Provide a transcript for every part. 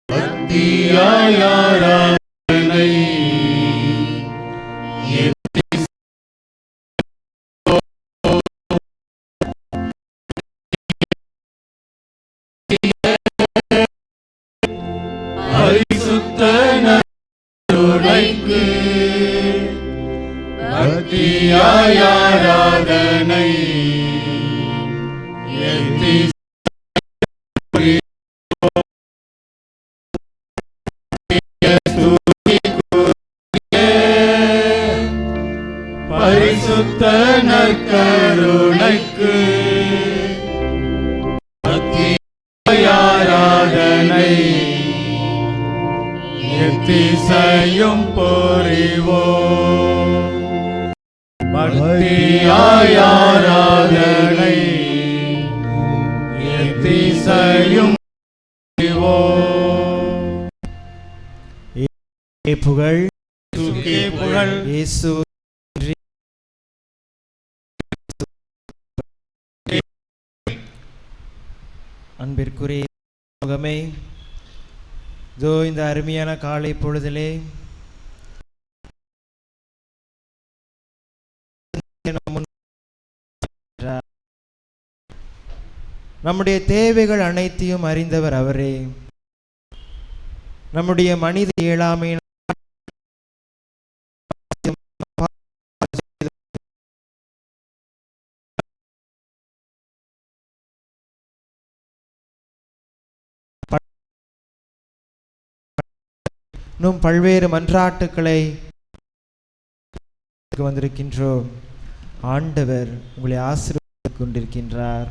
பக்தியாய் ஆராதனை பரிசுத்த நற்கருணைக்கு பக்தியாய் ஆராதனை பரிசுத்த நற்கருணைக்கு பக்தியாய் ஆராதனை எத்திசையும் புரிவோம். பக்தியாய் ஆராதனை எத்திசையும் புரிவோம். புகழ் புகழ் இயேசு. அன்பிற்குரிய முகமே, இதோ இந்த அருமையான காலை பொழுதிலே நம்முடைய தேவைகள் அனைத்தையும் அறிந்தவர் அவரே. நம்முடைய மனித இயலாமை இன்னும் பல்வேறு மன்றாட்டுக்களை வந்திருக்கின்றோம். ஆண்டவர் உங்களை ஆசீர்வதித்துக் கொண்டிருக்கின்றார்.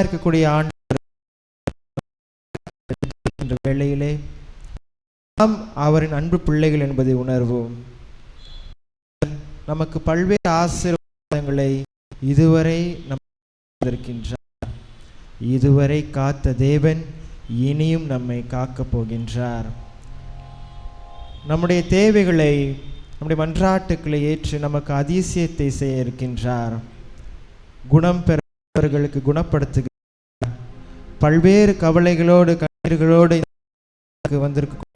இருக்கக்கூடிய ஆண்டவர் வேளையிலே நாம் அவரின் அன்பு பிள்ளைகள் என்பதை உணர்வோம். நமக்கு பல்வேறு ஆசீர்வாதங்களை இதுவரை இருக்கின்றார். இதுவரை காத்த தேவன் இனியும் நம்மை காக்கப் போகின்றார். நம்முடைய தேவைகளை, நம்முடைய மன்றாட்டுக்களை ஏற்று நமக்கு அதிசயத்தை செய்ய இருக்கின்றார். குணம் பெறவர்களுக்கு குணப்படுத்துகிறார். பல்வேறு கவலைகளோடு கண்ணீர்களோடு வந்திருக்க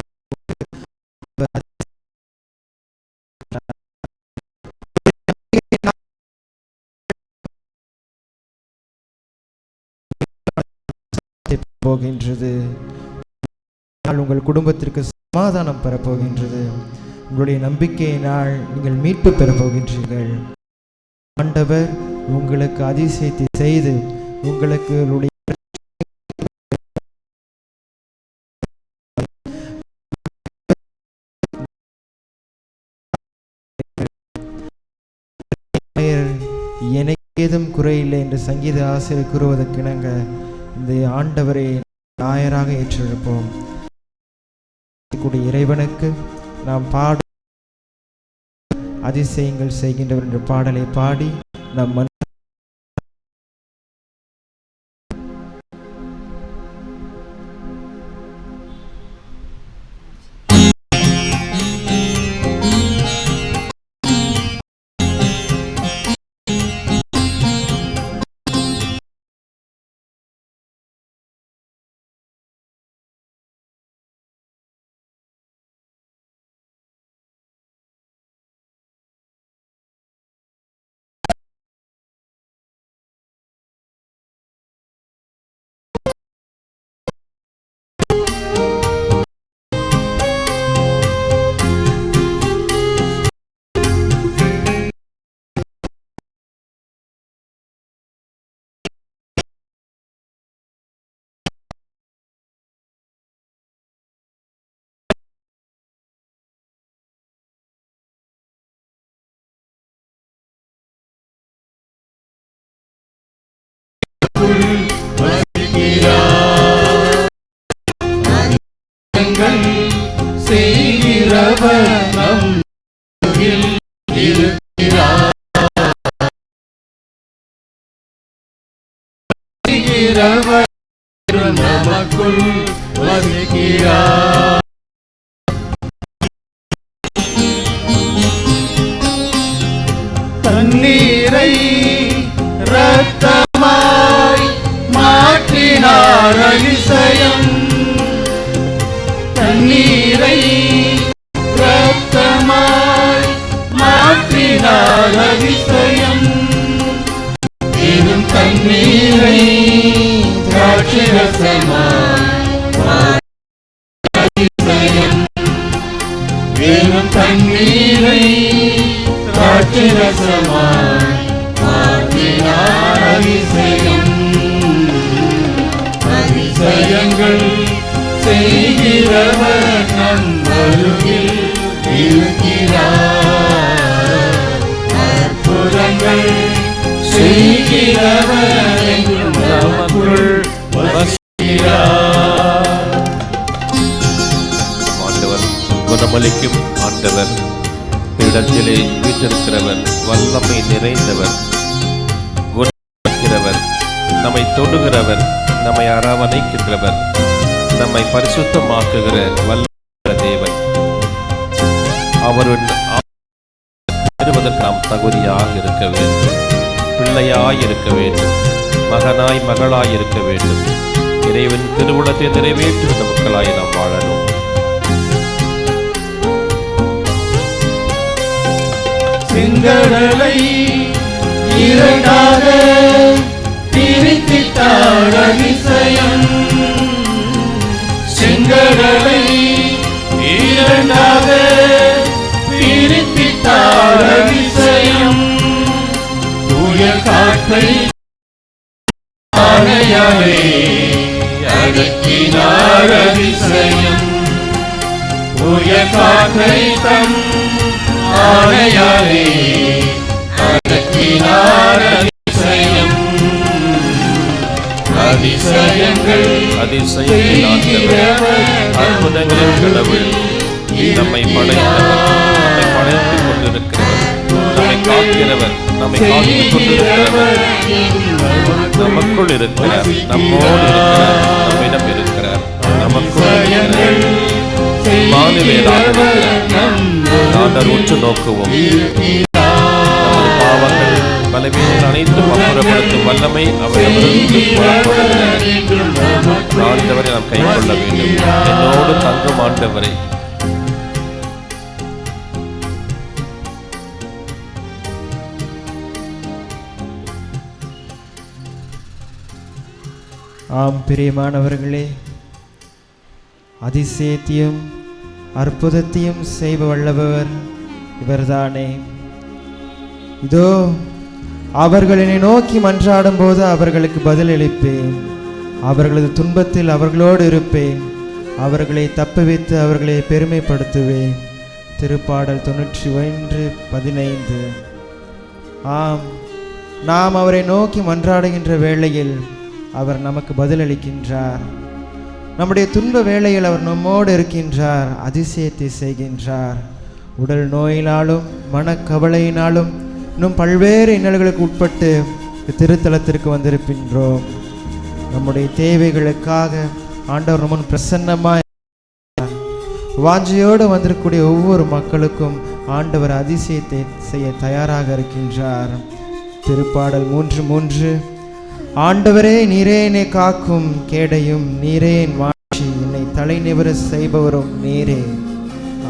போகின்றது. உங்கள் குடும்பத்திற்கு சமாதானம் பெறப்போகின்றது. உங்களுடைய நம்பிக்கையினால் நீங்கள் மீட்பு பெறப்போகின்றீர்கள். ஆண்டவர் உங்களுக்கு அதிசயத்தை செய்து உங்களுக்கு எனக்கு ஏதும் குறையில்லை என்று சங்கீத ஆசிரியர் கூறுவதற்கிணங்க இந்த ஆண்டவரை நாயராக ஏற்றிருப்போம். இறைவனுக்கு நாம் பாட அதிசயங்கள் செய்கின்றவர் என்ற பாடலை பாடி நம் செய்கிறவர் நமக்குள் வசிக்கிறார். தண்ணீரை இரத்தமாய் நீக்கிட்டார் அதிசயம். வெறும் தண்ணீரை திராட்சரசமாய் அதிசயம். வெறும் தண்ணீரை திராட்சரசமாய் மாற்றினார் அதிசயம். அதிசயங்கள் செய்கிறவர் நம் அருகில் இருக்கிறார். அற்புதங்கள் செய்கிறவர் என்றும் நமக்குள் வசிக்கிறார். ஆண்டவர் குணமளிக்கும் ஆண்டவர், இடத்திலே வீற்றிருக்கிறவர், வல்லமை நிறைந்தவர், குணமளிக்கிறவர், நம்மை தொடுகிறவர், நம்மை அரவணைக்கின்றவர், நம்மை பரிசுத்தமாக்குகிற வல்ல தேவன். அவருடன் பெறுவதற்கு நாம் தகுதியாக இருக்க வேண்டும், பிள்ளையாய் இருக்க வேண்டும், மகனாய் மகளாய் இருக்க வேண்டும். இறைவன் திருவுளத்தை நிறைவேற்றுகிற மக்களாய் நாம் வாழணும். செங்கடலை இரண்டாக பிரித்திட்டார் அதிசயம். செங்கடலை இரண்டாக பிரித்திட்டார் அதிசயம். தூய காற்றை ஆணையாலே அடக்கினார் அதிசயம். தூய காற்றை தம் ஆணையாலே அடக்கினார் அதிசயம். அதிசயங்கள் அற்புதங்களின் கடவுள், நம்மை படைத்தவர், நம்மை படைத்துக் கொண்டிருக்கிறவர், நம்மை காக்கிறவர், நம்மை காத்துக் கொண்டிருக்கிறவர், நமக்குள் இருக்கிறார், நம்மோடு இருக்கிறார், நம்மிடம் இருக்கிறார், நமக்குள் இருக்கிறார். நாங்கள் உற்று நோக்குவோம். நமது பாவங்கள் பலவீனங்கள் அனைத்தும் அப்புறப்படுத்தும் வல்லமை அவரிடமிருந்து புறப்படுகிறது. ஆண்டவரை நாம் கை கொள்ள வேண்டும். என்னோடு தங்கும் ஆண்டவரை. ஆம் பிரியமானவர்களே, அதிசயத்தையும் அற்புதத்தையும் செய்வ வல்லவர் இவர்தானே. இதோ அவர்கள் என்னை நோக்கி மன்றாடும் போது அவர்களுக்கு பதிலளிப்பேன். அவர்களது துன்பத்தில் அவர்களோடு இருப்பேன். அவர்களை தப்புவித்து அவர்களை பெருமைப்படுத்துவேன். திருப்பாடல் 91:15. ஆம், நாம் அவரை நோக்கி மன்றாடுகின்ற வேளையில் அவர் நமக்கு பதிலளிக்கின்றார். நம்முடைய துன்ப வேளையில் அவர் நம்மோடு இருக்கின்றார், அதிசயத்தை செய்கின்றார். உடல் நோயினாலும் மனக்கவலையினாலும் இன்னும் பல்வேறு இன்னல்களுக்கு உட்பட்டு திருத்தலத்திற்கு வந்திருக்கின்றோம். நம்முடைய தேவைகளுக்காக ஆண்டவர் முன் பிரசன்னமாய் வாஞ்சையோடு வந்திருக்கக்கூடிய ஒவ்வொரு மக்களுக்கும் ஆண்டவர் அதிசயத்தை செய்ய தயாராக இருக்கின்றார். திருப்பாடல் 3:3. ஆண்டவரே, நீரே என்னை காக்கும் கேடையும், நீரே என் மாட்சி, என்னை தலை நிவர செய்பவரும் நீரே.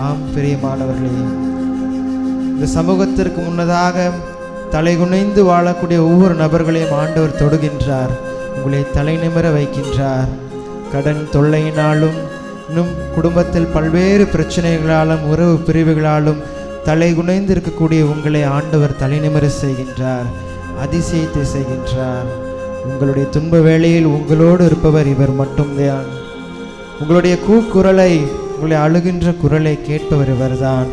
ஆம் பிரியமானவர்களே, இந்த சமூகத்திற்கு முன்னதாக தலை குனிந்து வாழக்கூடிய ஒவ்வொரு நபர்களையும் ஆண்டவர் தொடுகின்றார், உங்களை தலை நிமிர வைக்கின்றார். கடன் தொல்லையினாலும் இன்னும் குடும்பத்தில் பல்வேறு பிரச்சனைகளாலும் உறவு பிரிவுகளாலும் தலை குனிந்து இருக்கக்கூடிய உங்களை ஆண்டவர் தலை நிமிர செய்கின்றார், அதிசயத்தை செய்கின்றார். உங்களுடைய துன்ப வேளையில் உங்களோடு இருப்பவர் இவர் மட்டும்தான். உங்களுடைய கூக்குரலை, உங்களை அழுகின்ற குரலை கேட்பவர் இவர்தான்.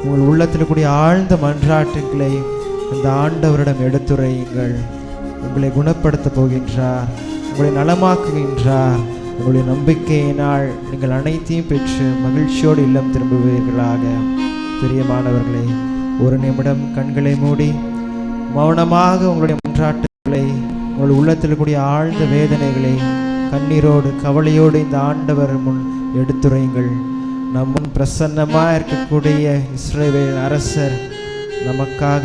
உங்கள் உள்ளத்தில் கூடிய ஆழ்ந்த மன்றாட்டுகளை அந்த ஆண்டவரிடம் எடுத்துரையுங்கள். உங்களை குணப்படுத்த போகின்றார், உங்களை நலமாக்குகின்றார். உங்களுடைய நம்பிக்கையினால் நீங்கள் அனைத்தையும் பெற்று மகிழ்ச்சியோடு இல்லம் திரும்புவீர்களாக. பிரியமானவர்களே, ஒரு நிமிடம் கண்களை மூடி மௌனமாக உங்களுடைய மன்றாட்டுகளை, உங்கள் உள்ளத்தில் கூடிய ஆழ்ந்த வேதனைகளை கண்ணீரோடு கவலையோடு இந்த ஆண்டவர் முன் எடுத்துரையுங்கள். நம் முன் பிரசன்னமாக இருக்கக்கூடிய இஸ்ரவேல் அரசர் நமக்காக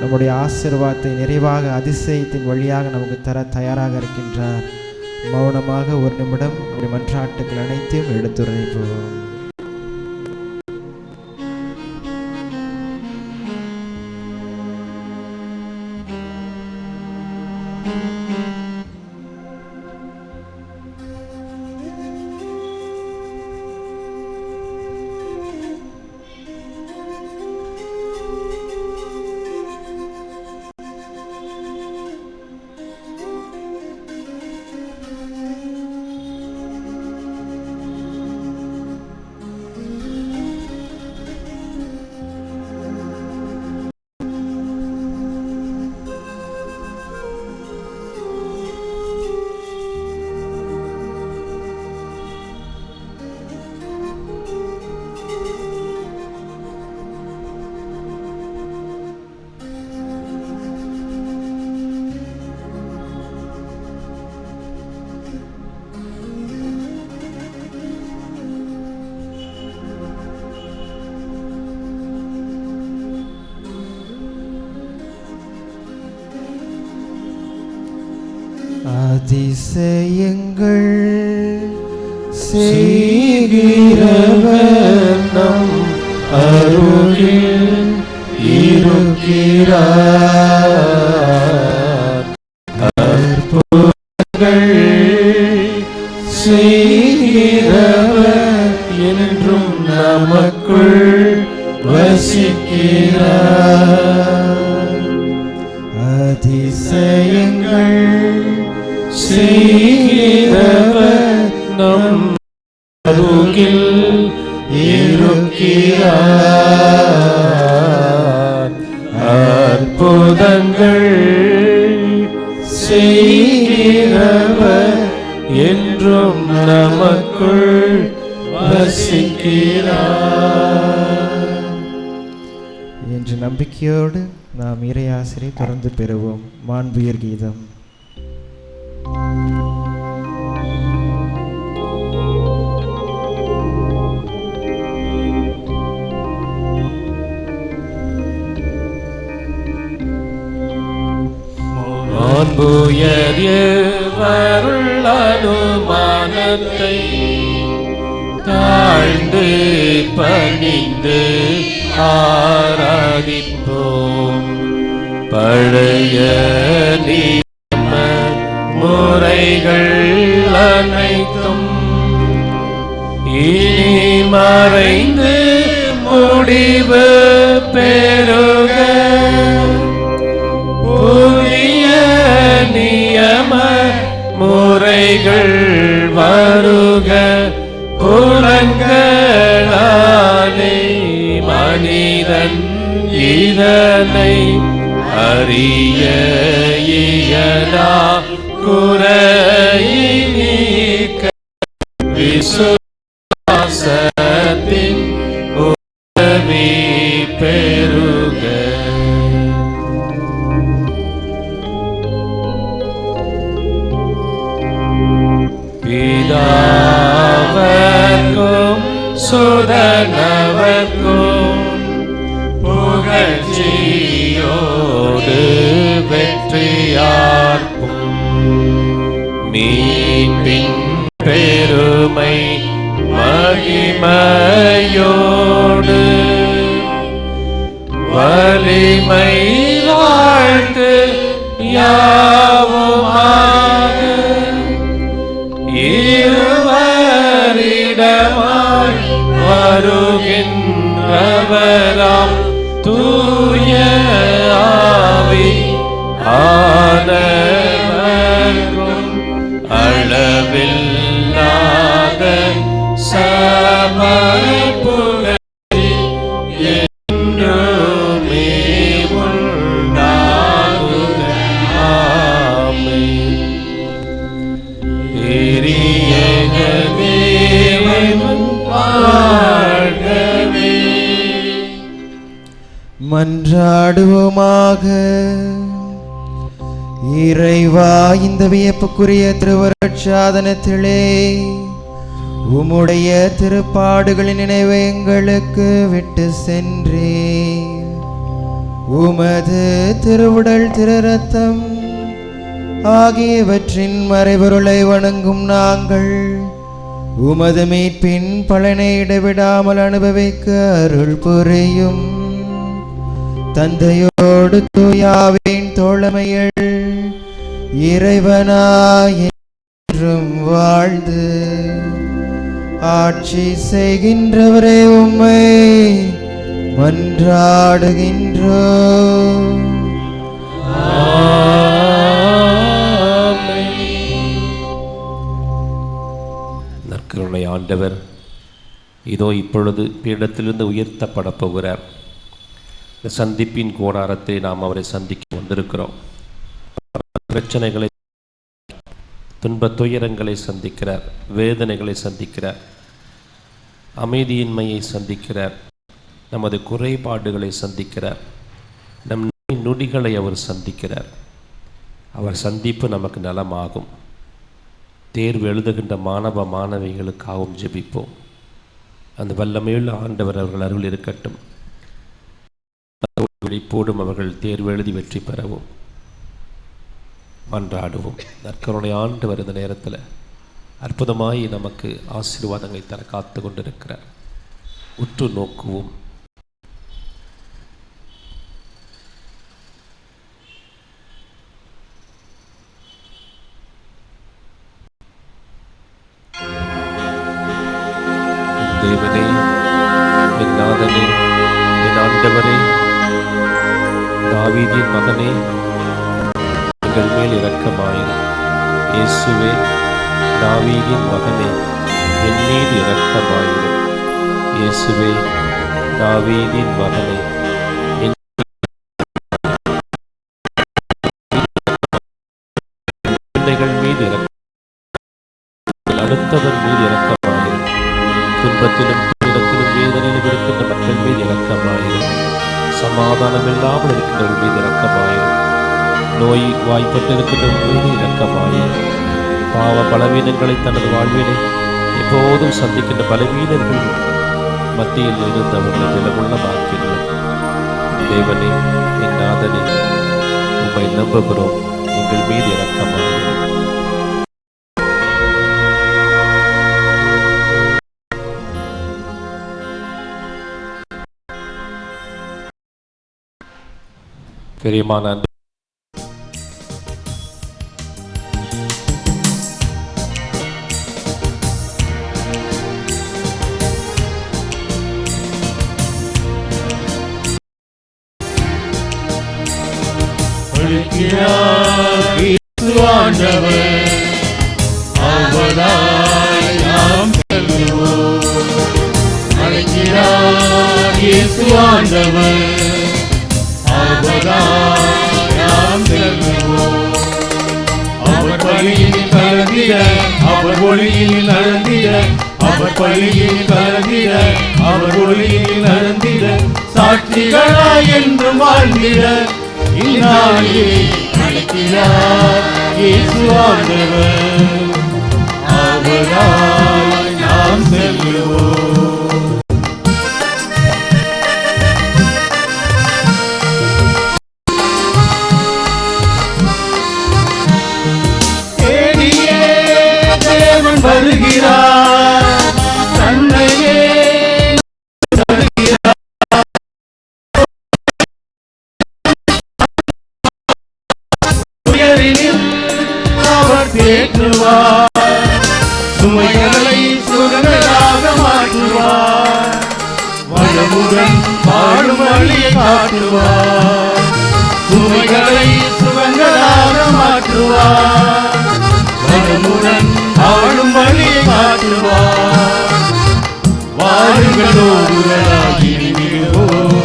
நம்முடைய ஆசீர்வாதத்தை நிறைவாக அதிசயத்தின் வழியாக நமக்கு தர தயாராக இருக்கின்றார். மௌனமாக ஒரு நிமிடம் நம்முடைய மன்றாட்டுகள் அனைத்தையும் எடுத்துரைப்போம். அதிசயங்கள் செய்கிறவர் நம் அருகில் இருக்கிறார். அற்புதங்கள் செய்கிறவர் என்றும் நமக்குள் வசிக்கிறார். அதிசயங்கள் செய்கிறவர் நம் அருகில் இருக்கிறார். அற்புதங்கள் செய்கிறவர் என்றும் நமக்குள் வசிக்கிறார். என்ற நம்பிக்கையோடு நாம் இறையாசிரை தொடர்ந்து பெறுவோம். மாண்புயர் கீதம். மாண்புயர்வருள் அனுமானத்தை தாழ்ந்து பணிந்து ஆராதிப்போம். பழைய நியம முறைகள் அனைத்தும் இனி மறைந்து முடிவு பெறுக. புதிய நியம முறைகள் வருக. புலன்களாலே மனிதன் இதனை அறிய இயலா. குறையை நீக்க விசுவாசத்தின் உதவி பெறுக. பிதாவர்க்கும் சுதனவர்க்கும் புகழ்ச்சியோடு வெற்றியார்க்கும் மீட்பின் பெருமை மகிமையோடு வலிமை வாழ்த்து யாவுமாக இருவரிடமாய் வருகின்றவராம் தூய ஆவி ஆனவர்க்கும் அளவில்லாத சமபுகழ் என்றுமே உண்டாகுக. ஆமென். ஏக தேவன் வாழ்கவே. மன்றாடுவோமாக. இறைவா, இந்த வியப்புக்குரிய திருவருட்சாதனத்திலே உம்முடைய திருப்பாடுகளின் நினைவை எங்களுக்கு விட்டு சென்றே. உமது திருவுடல் திரு ரத்தம் ஆகியவற்றின் மறைபொருளை வணங்கும் நாங்கள் உமது மீட்பின் பலனை இடைவிடாமல் அனுபவிக்க அருள் புரியும். தந்தையோடு தூயாவின் தோழமையில் இறைவனாய் என்றும் வாழ்ந்து ஆட்சி செய்கின்றவரே உம்மை மன்றாடுகின்றோம். நற்கருணை ஆண்டவர் இதோ இப்பொழுது பீடத்திலிருந்து உயர்த்தப்பட போகிறார். இந்த சந்திப்பின் கூடாரத்தை நாம் அவரை சந்திக்க வந்திருக்கிறோம். பிரச்சனைகளை, துன்பத் துயரங்களை சந்திக்கிறார், வேதனைகளை சந்திக்கிறார், அமைதியின்மையை சந்திக்கிறார், நமது குறைபாடுகளை சந்திக்கிறார், நம் நொடிகளை அவர் சந்திக்கிறார். அவர் சந்திப்பு நமக்கு நலமாகும். தேர்வு எழுதுகின்ற மாணவ மாணவிகளுக்காகவும் ஜெபிப்போம். அந்த வல்லமையுள்ள ஆண்டவர் அவர்கள் அருள் இருக்கட்டும். விழிப்போடும் அவர்கள் தேர்வு எழுதி வெற்றி பெறவும். மன்றாடுவோம். நற்கருணை ஆண்டவர் இந்த நேரத்தில் அற்புதமாய் நமக்கு ஆசீர்வாதங்களை தர காத்து கொண்டிருக்கிறார். உற்று நோக்குவோம். தேவனே, என் நாதனே, என் ஆண்டவரே, தாவீதின் மகனே, எங்கள் மேல் இரக்கமாயிரும். இயேசுவே, தாவீதின் மகனே, என் மீது இரக்கமாயிரும். இயேசுவே, தாவீதின் மகனே, என் பிள்ளைகள் மீது அடுத்தவர் மீது இரக்கமாயிரும். துன்பத்திலும் துயரத்திலும் வேதனையிலும் இருக்கின்ற மக்கள் மீது இரக்கமாயிரும். சமாதானம் இல்லாமல் இருக்கின்றவர்கள் மீது இரக்கமாயிரும். நோய் வாய்ப்பட்டிருக்கின்றவர்கள் மீது இரக்கமாயிரும். பாவ பலவீனங்களை தனது வாழ்வினை எப்போதும் சந்திக்கின்ற பலவீனர்கள் மத்தியில் இருந்தவர்களை விலமுள்ளமாக்கினார். தேவனே, என் நாதனே, உம்மை நம்புகிறோம், எங்கள் மீது இரக்கமாயிரும். பெரியமான ஆண்டவர் அவராய் நாம் செல்வோம். அழைக்கிறார் இயேசு ஆண்டவர் அவராய் நாம் செல்வோம். அவர் பள்ளியில் கலந்திட, அவர் ஒளியில் நடந்திட, அவர் பள்ளியில் கலந்திட, அவர் ஒளியில் நடந்திட, சாட்சிகளாய் என்றும் வாழ்ந்திட இந்நாளிலே அழைக்கிறார் இயேசு ஆண்டவர் அவராய் நாம் செல்வோம். தேடியே தேவன் வருகிறார், தன்னையே அவர் தேற்றுவார், சுமைகளை சுகங்களாக மாற்றுவார், வளமுடன் வாழும் வழியை காட்டுவார், சுமைகளை சுகங்களாக மாற்றுவார், வளமுடன் வாழும் வழியை காட்டுவார். வாழுங்கள் ஒருவராகி விடுவோம்,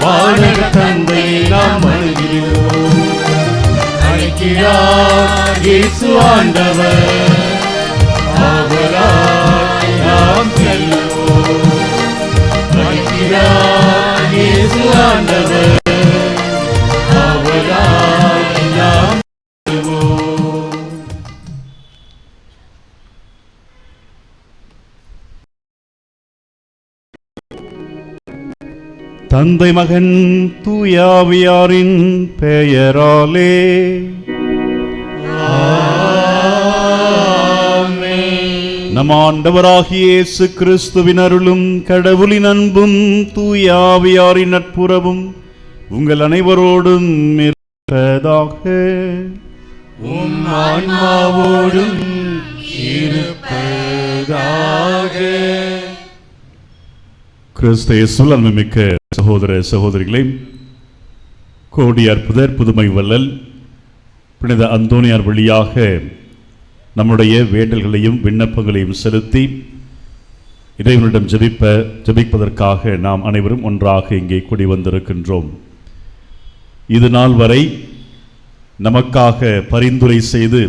வாழக தந்தையை நாம் அணுகிறோம். அழைக்கிறார் இயேசு ஆண்டவர் அவராய் நாம் செல்வோம். அழைக்கிறார் இயேசு ஆண்டவர் அவராய் நாம் செல்வோம். தந்தை மகன் தூயாவியாரின் பெயராலே நம் ஆண்டவராகிய இயேசு கிறிஸ்துவின் அருளும் கடவுளின் அன்பும் தூயாவியாரின் நட்புறவும் உங்கள் அனைவரோடும் இருப்பதாக. உம் ஆன்மாவோடும் இருப்பதாக. கிறிஸ்து இயேசுவில் அன்புமிக்க சகோதர சகோதரிகளே, கோடி அற்புதர் புதுமை வள்ளல் புனித அந்தோனியார் வழியாக நம்முடைய வேண்டல்களையும் விண்ணப்பங்களையும் செலுத்தி இறைவனிடம் ஜெபிப்பதற்காக நாம் அனைவரும் ஒன்றாக இங்கே கூடி வந்திருக்கின்றோம். இது நாள் வரை நமக்காக பரிந்துரை செய்து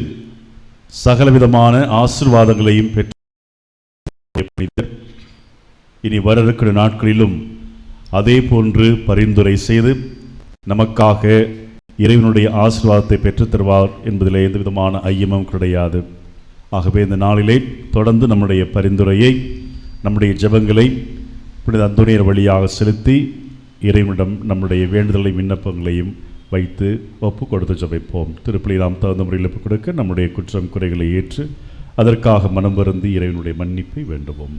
சகலவிதமான ஆசீர்வாதங்களையும் பெற்ற இனி வர இருக்கிற நாட்களிலும் அதே போன்று பரிந்துரை செய்து நமக்காக இறைவனுடைய ஆசீர்வாதத்தை பெற்றுத் தருவார் என்பதிலே எந்த விதமான ஐயமும் கிடையாது. ஆகவே இந்த நாளிலே தொடர்ந்து நம்முடைய பரிந்துரையை, நம்முடைய ஜெபங்களை புனித அந்தோனியார் வழியாக செலுத்தி இறைவனிடம் நம்முடைய வேண்டுதலை விண்ணப்பங்களையும் வைத்து ஒப்பு கொடுத்து ஜெபிப்போம். திருப்பலி நாம் தகுந்த முறையில் ஒப்பு கொடுக்க நம்முடைய குற்றம் குறைகளை ஏற்று அதற்காக மனம் வருந்தி இறைவனுடைய மன்னிப்பை வேண்டுவோம்.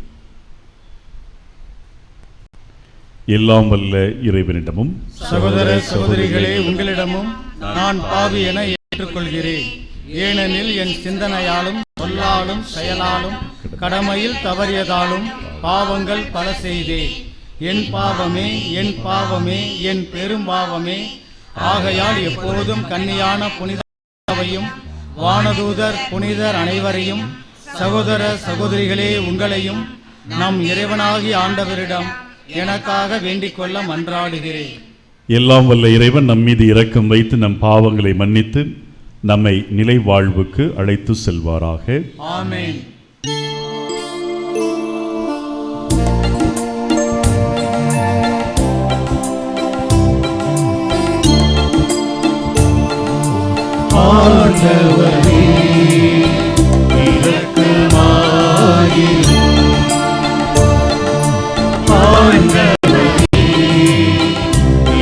எல்லாம் வல்ல இறைவனிடமும் சகோதர சகோதரிகளே, உங்களிடமும் நான் பாவி என ஏற்றுக்கொள்கிறேன். ஏனெனில் என் சிந்தனையாலும் சொல்லாலும் செயலாலும் கடமையில் தவறியதாலும் பாவங்கள் பல செய்தேன். என் பாவமே, என் பாவமே, என் பெரும் பாவமே. ஆகையால் எப்போதும் கன்னியான புனிதரையும் வானதூதர் புனிதர் அனைவரையும், சகோதர சகோதரிகளே உங்களையும் நம் இறைவனாகிய ஆண்டவரிடம் எனக்காக வேண்டிக் கொள்ள மன்றாடுகிறேன். எல்லாம் வல்ல இறைவன் நம் மீது இரக்கம் வைத்து நம் பாவங்களை மன்னித்து நம்மை நிலை வாழ்வுக்கு அழைத்து செல்வாராக. ஆமென். ஆண்டவரே இரக்கமாயிரும். ஆண்டவரே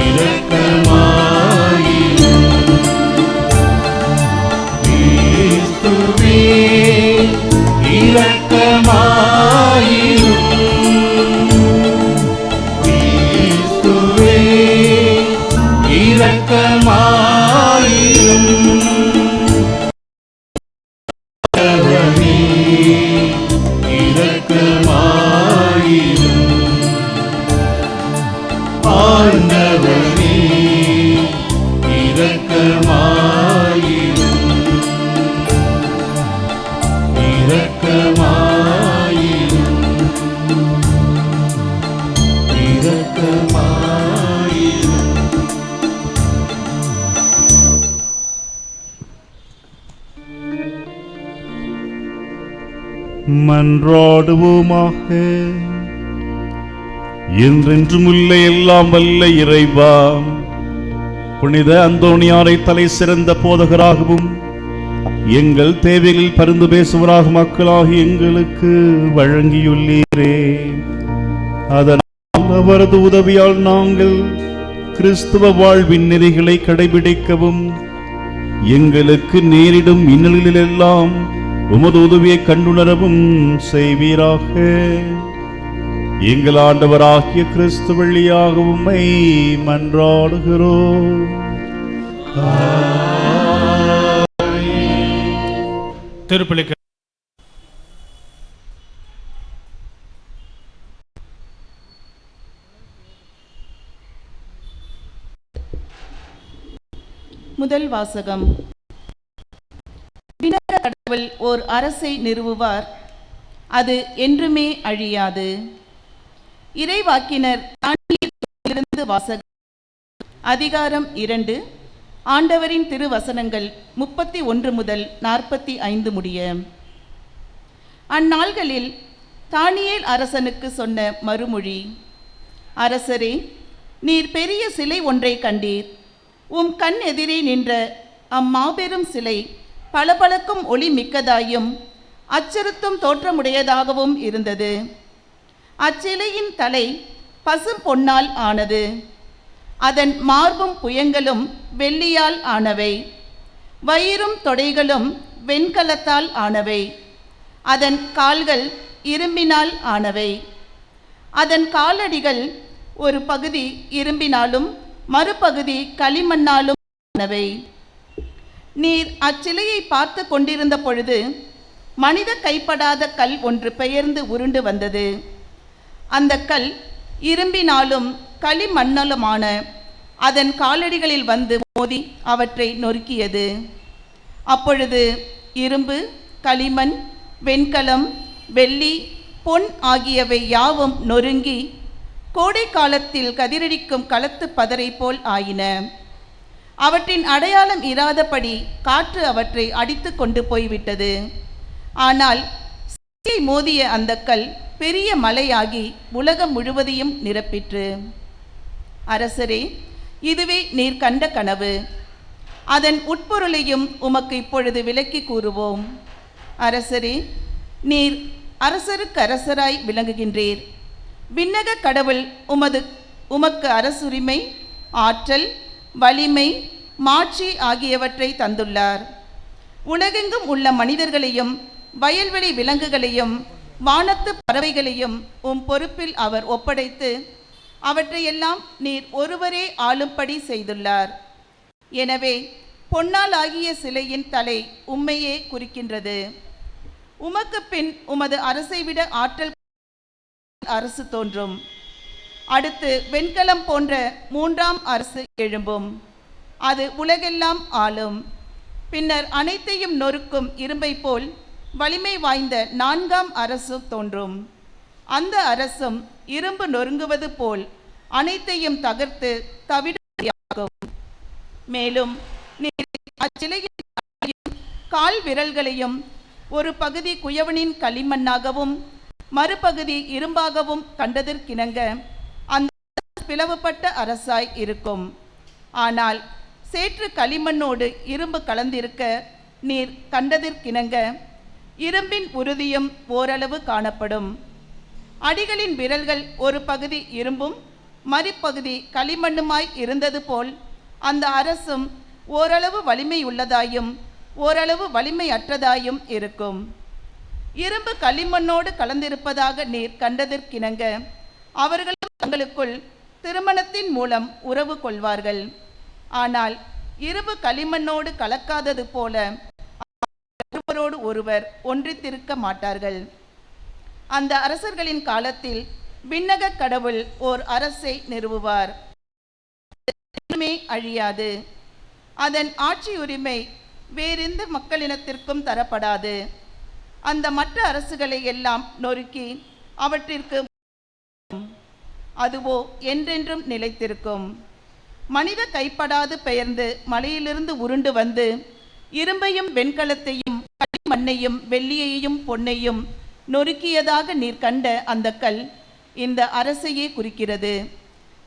இரக்கமாயிரும். கிறிஸ்துவே இரக்கமாயிரும். கிறிஸ்துவே இரக்கமாயிரும். ஆண்டவரே இரக்கமாயிரும். இரக்கமாயிரும். இரக்கமாயிரும். மன்றாடுவோமாக. என்றென்றும் உள்ள எல்லாம் வல்ல இறைவா, புனித அந்தோணியாரை தலை சிறந்த போதகராகவும் எங்கள் தேவைகளில் பரிந்து பேசுவராக மக்களாகி எங்களுக்கு வழங்கியுள்ளீரே. அதனால் அவரது உதவியால் நாங்கள் கிறிஸ்துவ வாழ்வின் நெறிகளை கடைபிடிக்கவும் எங்களுக்கு நேரிடும் இன்னல்களிலெல்லாம் உமது உதவியை கண்டுணரவும் செய்வீராக. எங்கள் ஆண்டவராகிய கிறிஸ்து வழியாக உம்மை மன்றாடுகிறோம். திருப்பலிக்கு முதல் வாசகம். விண்ணக கடவுள் ஓர் அரசை நிறுவுவார், அது என்றுமே அழியாது. இறைவாக்கினர் தானியேலிலிருந்து வாசகம். அதிகாரம் 2. ஆண்டவரின் திருவசனங்கள் 31 முதல் 45 முடிய. அந்நாள்களில் தானியேல் அரசனுக்கு சொன்ன மறுமொழி: அரசரே, நீர் பெரிய சிலை ஒன்றை கண்டீர். உம் கண் எதிரே நின்ற அம்மாபெரும் சிலை பளபளக்கும் ஒளி மிக்கதாயும் அச்சுறுத்தும் தோற்றமுடையதாகவும் இருந்தது. அச்சிலையின் தலை பசும் பொன்னால் ஆனது. அதன் மார்பும் புயங்களும் வெள்ளியால் ஆனவை. வயிறும் தொடைகளும் வெண்கலத்தால் ஆனவை. அதன் கால்கள் இரும்பினால் ஆனவை. அதன் காலடிகள் ஒரு பகுதி இரும்பினாலும் மறுபகுதி களிமண்ணாலும் ஆனவை. நீர் அச்சிலையை பார்த்து கொண்டிருந்த பொழுது மனித கைப்படாத கல் ஒன்று பெயர்ந்து உருண்டு வந்தது. அந்த கல் இரும்பினாலும் களிமண்ணலுமான அதன் காலடிகளில் வந்து மோதி அவற்றை நொறுக்கியது. அப்பொழுது இரும்பு, களிமண், வெண்கலம், வெள்ளி, பொன் ஆகியவை யாவும் நொறுங்கி கோடை காலத்தில் கதிரடிக்கும் களத்து பதரை போல் ஆயின. அவற்றின் அடையாளம் இராதபடி காற்று அவற்றை அடித்து கொண்டு போய்விட்டது. ஆனால் சிலையை மோதிய அந்த கல் பெரிய மலையாகி உலகம் முழுவதையும் நிரப்பிற்று. அரசரே, இதுவே நீர் கண்ட கனவு. அதன் உட்பொருளையும் உமக்கு இப்பொழுது விளக்கி கூறுவோம். அரசரே, நீர் அரசருக்கு அரசராய் விளங்குகின்றீர். விண்ணக கடவுள் உமக்கு அரசுரிமை, ஆற்றல், வலிமை, மாட்சி ஆகியவற்றை தந்துள்ளார். உலகெங்கும் உள்ள மனிதர்களையும் வயல்வெளி விலங்குகளையும் வானத்து பறவைகளையும் உம் பொறுப்பில் அவர் ஒப்படைத்து அவற்றையெல்லாம் நீர் ஒருவரே ஆளும்படி செய்துள்ளார். எனவே பொன்னால் ஆகிய சிலையின் தலை உம்மையே குறிக்கின்றது. உமக்கு பின் உமது அரசை விட ஆற்றல் அரசு தோன்றும். அடுத்து வெண்கலம் போன்ற 3ஆம் அரசு எழும்பும். அது உலகெல்லாம் ஆளும். பின்னர் அனைத்தையும் நொறுக்கும் இரும்பை போல் வலிமை வாய்ந்த 4ஆம் அரசு தோன்றும். அந்த அரசும் இரும்பு நொறுங்குவது போல் அனைத்தையும் தகர்த்து தவிடும். மேலும் நீர் அச்சிலையின் கால் விரல்களையும் ஒரு பகுதி குயவனின் களிமண்ணாகவும் மறுபகுதி இரும்பாகவும் கண்டதற்கிணங்க அந்த பிளவுபட்ட அரசாய் இருக்கும். ஆனால் சேற்று களிமண்ணோடு இரும்பு கலந்திருக்க நீர் கண்டதற்கிணங்க இரும்பின் உறுதியும் ஓரளவு காணப்படும். அடிகளின் விரல்கள் ஒரு பகுதி இரும்பும் மறுபகுதி களிமண்ணுமாய் இருந்தது போல் அந்த அரசும் ஓரளவு வலிமை உள்ளதாயும் ஓரளவு வலிமையற்றதாயும் இருக்கும். இரும்பு களிமண்ணோடு கலந்திருப்பதாக நீர் கண்டதற்கிணங்க அவர்களும் தங்களுக்குள் திருமணத்தின் மூலம் உறவு கொள்வார்கள். ஆனால் இரும்பு களிமண்ணோடு கலக்காதது போல ஒருவரோடு ஒருவர் ஒன்றித்திருக்க மாட்டார்கள். அந்த அரசர்களின் காலத்தில் விண்ணக கடவுள் ஓர் அரசை நிறுவுவார். அழியாது. அதன் ஆட்சி உரிமை வேறெந்த மக்களினத்திற்கும் தரப்படாது. அந்த மற்ற அரசுகளை எல்லாம் நொறுக்கி அவற்றிற்கு அதுவோ என்றென்றும் நிலைத்திருக்கும். மனித கைப்படாது பெயர்ந்து மலையிலிருந்து உருண்டு வந்து இரும்பையும் வெண்கலத்தையும் களிமண்ணையும் வெள்ளியையும் பொன்னையும் நொறுக்கியதாக நீர் கண்ட அந்த கல் இந்த அரசையே குறிக்கிறது.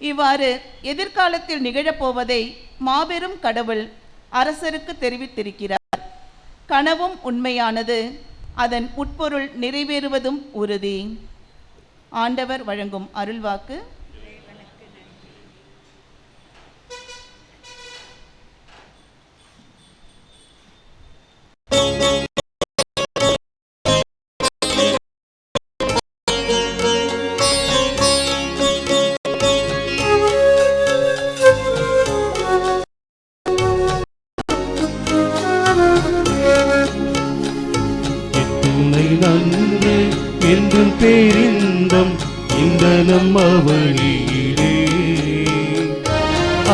இவ்வாறு எதிர்காலத்தில் நிகழப்போவதை மாபெரும் கடவுள் அரசருக்கு தெரிவித்திருக்கிறார். கனவும் உண்மையானது, அதன் உட்பொருள் நிறைவேறுவதும் உறுதி. ஆண்டவர் வழங்கும் அருள்வாக்கு. நன்று என்றும் பேரின்பம் இந்த நம்மவழியிலே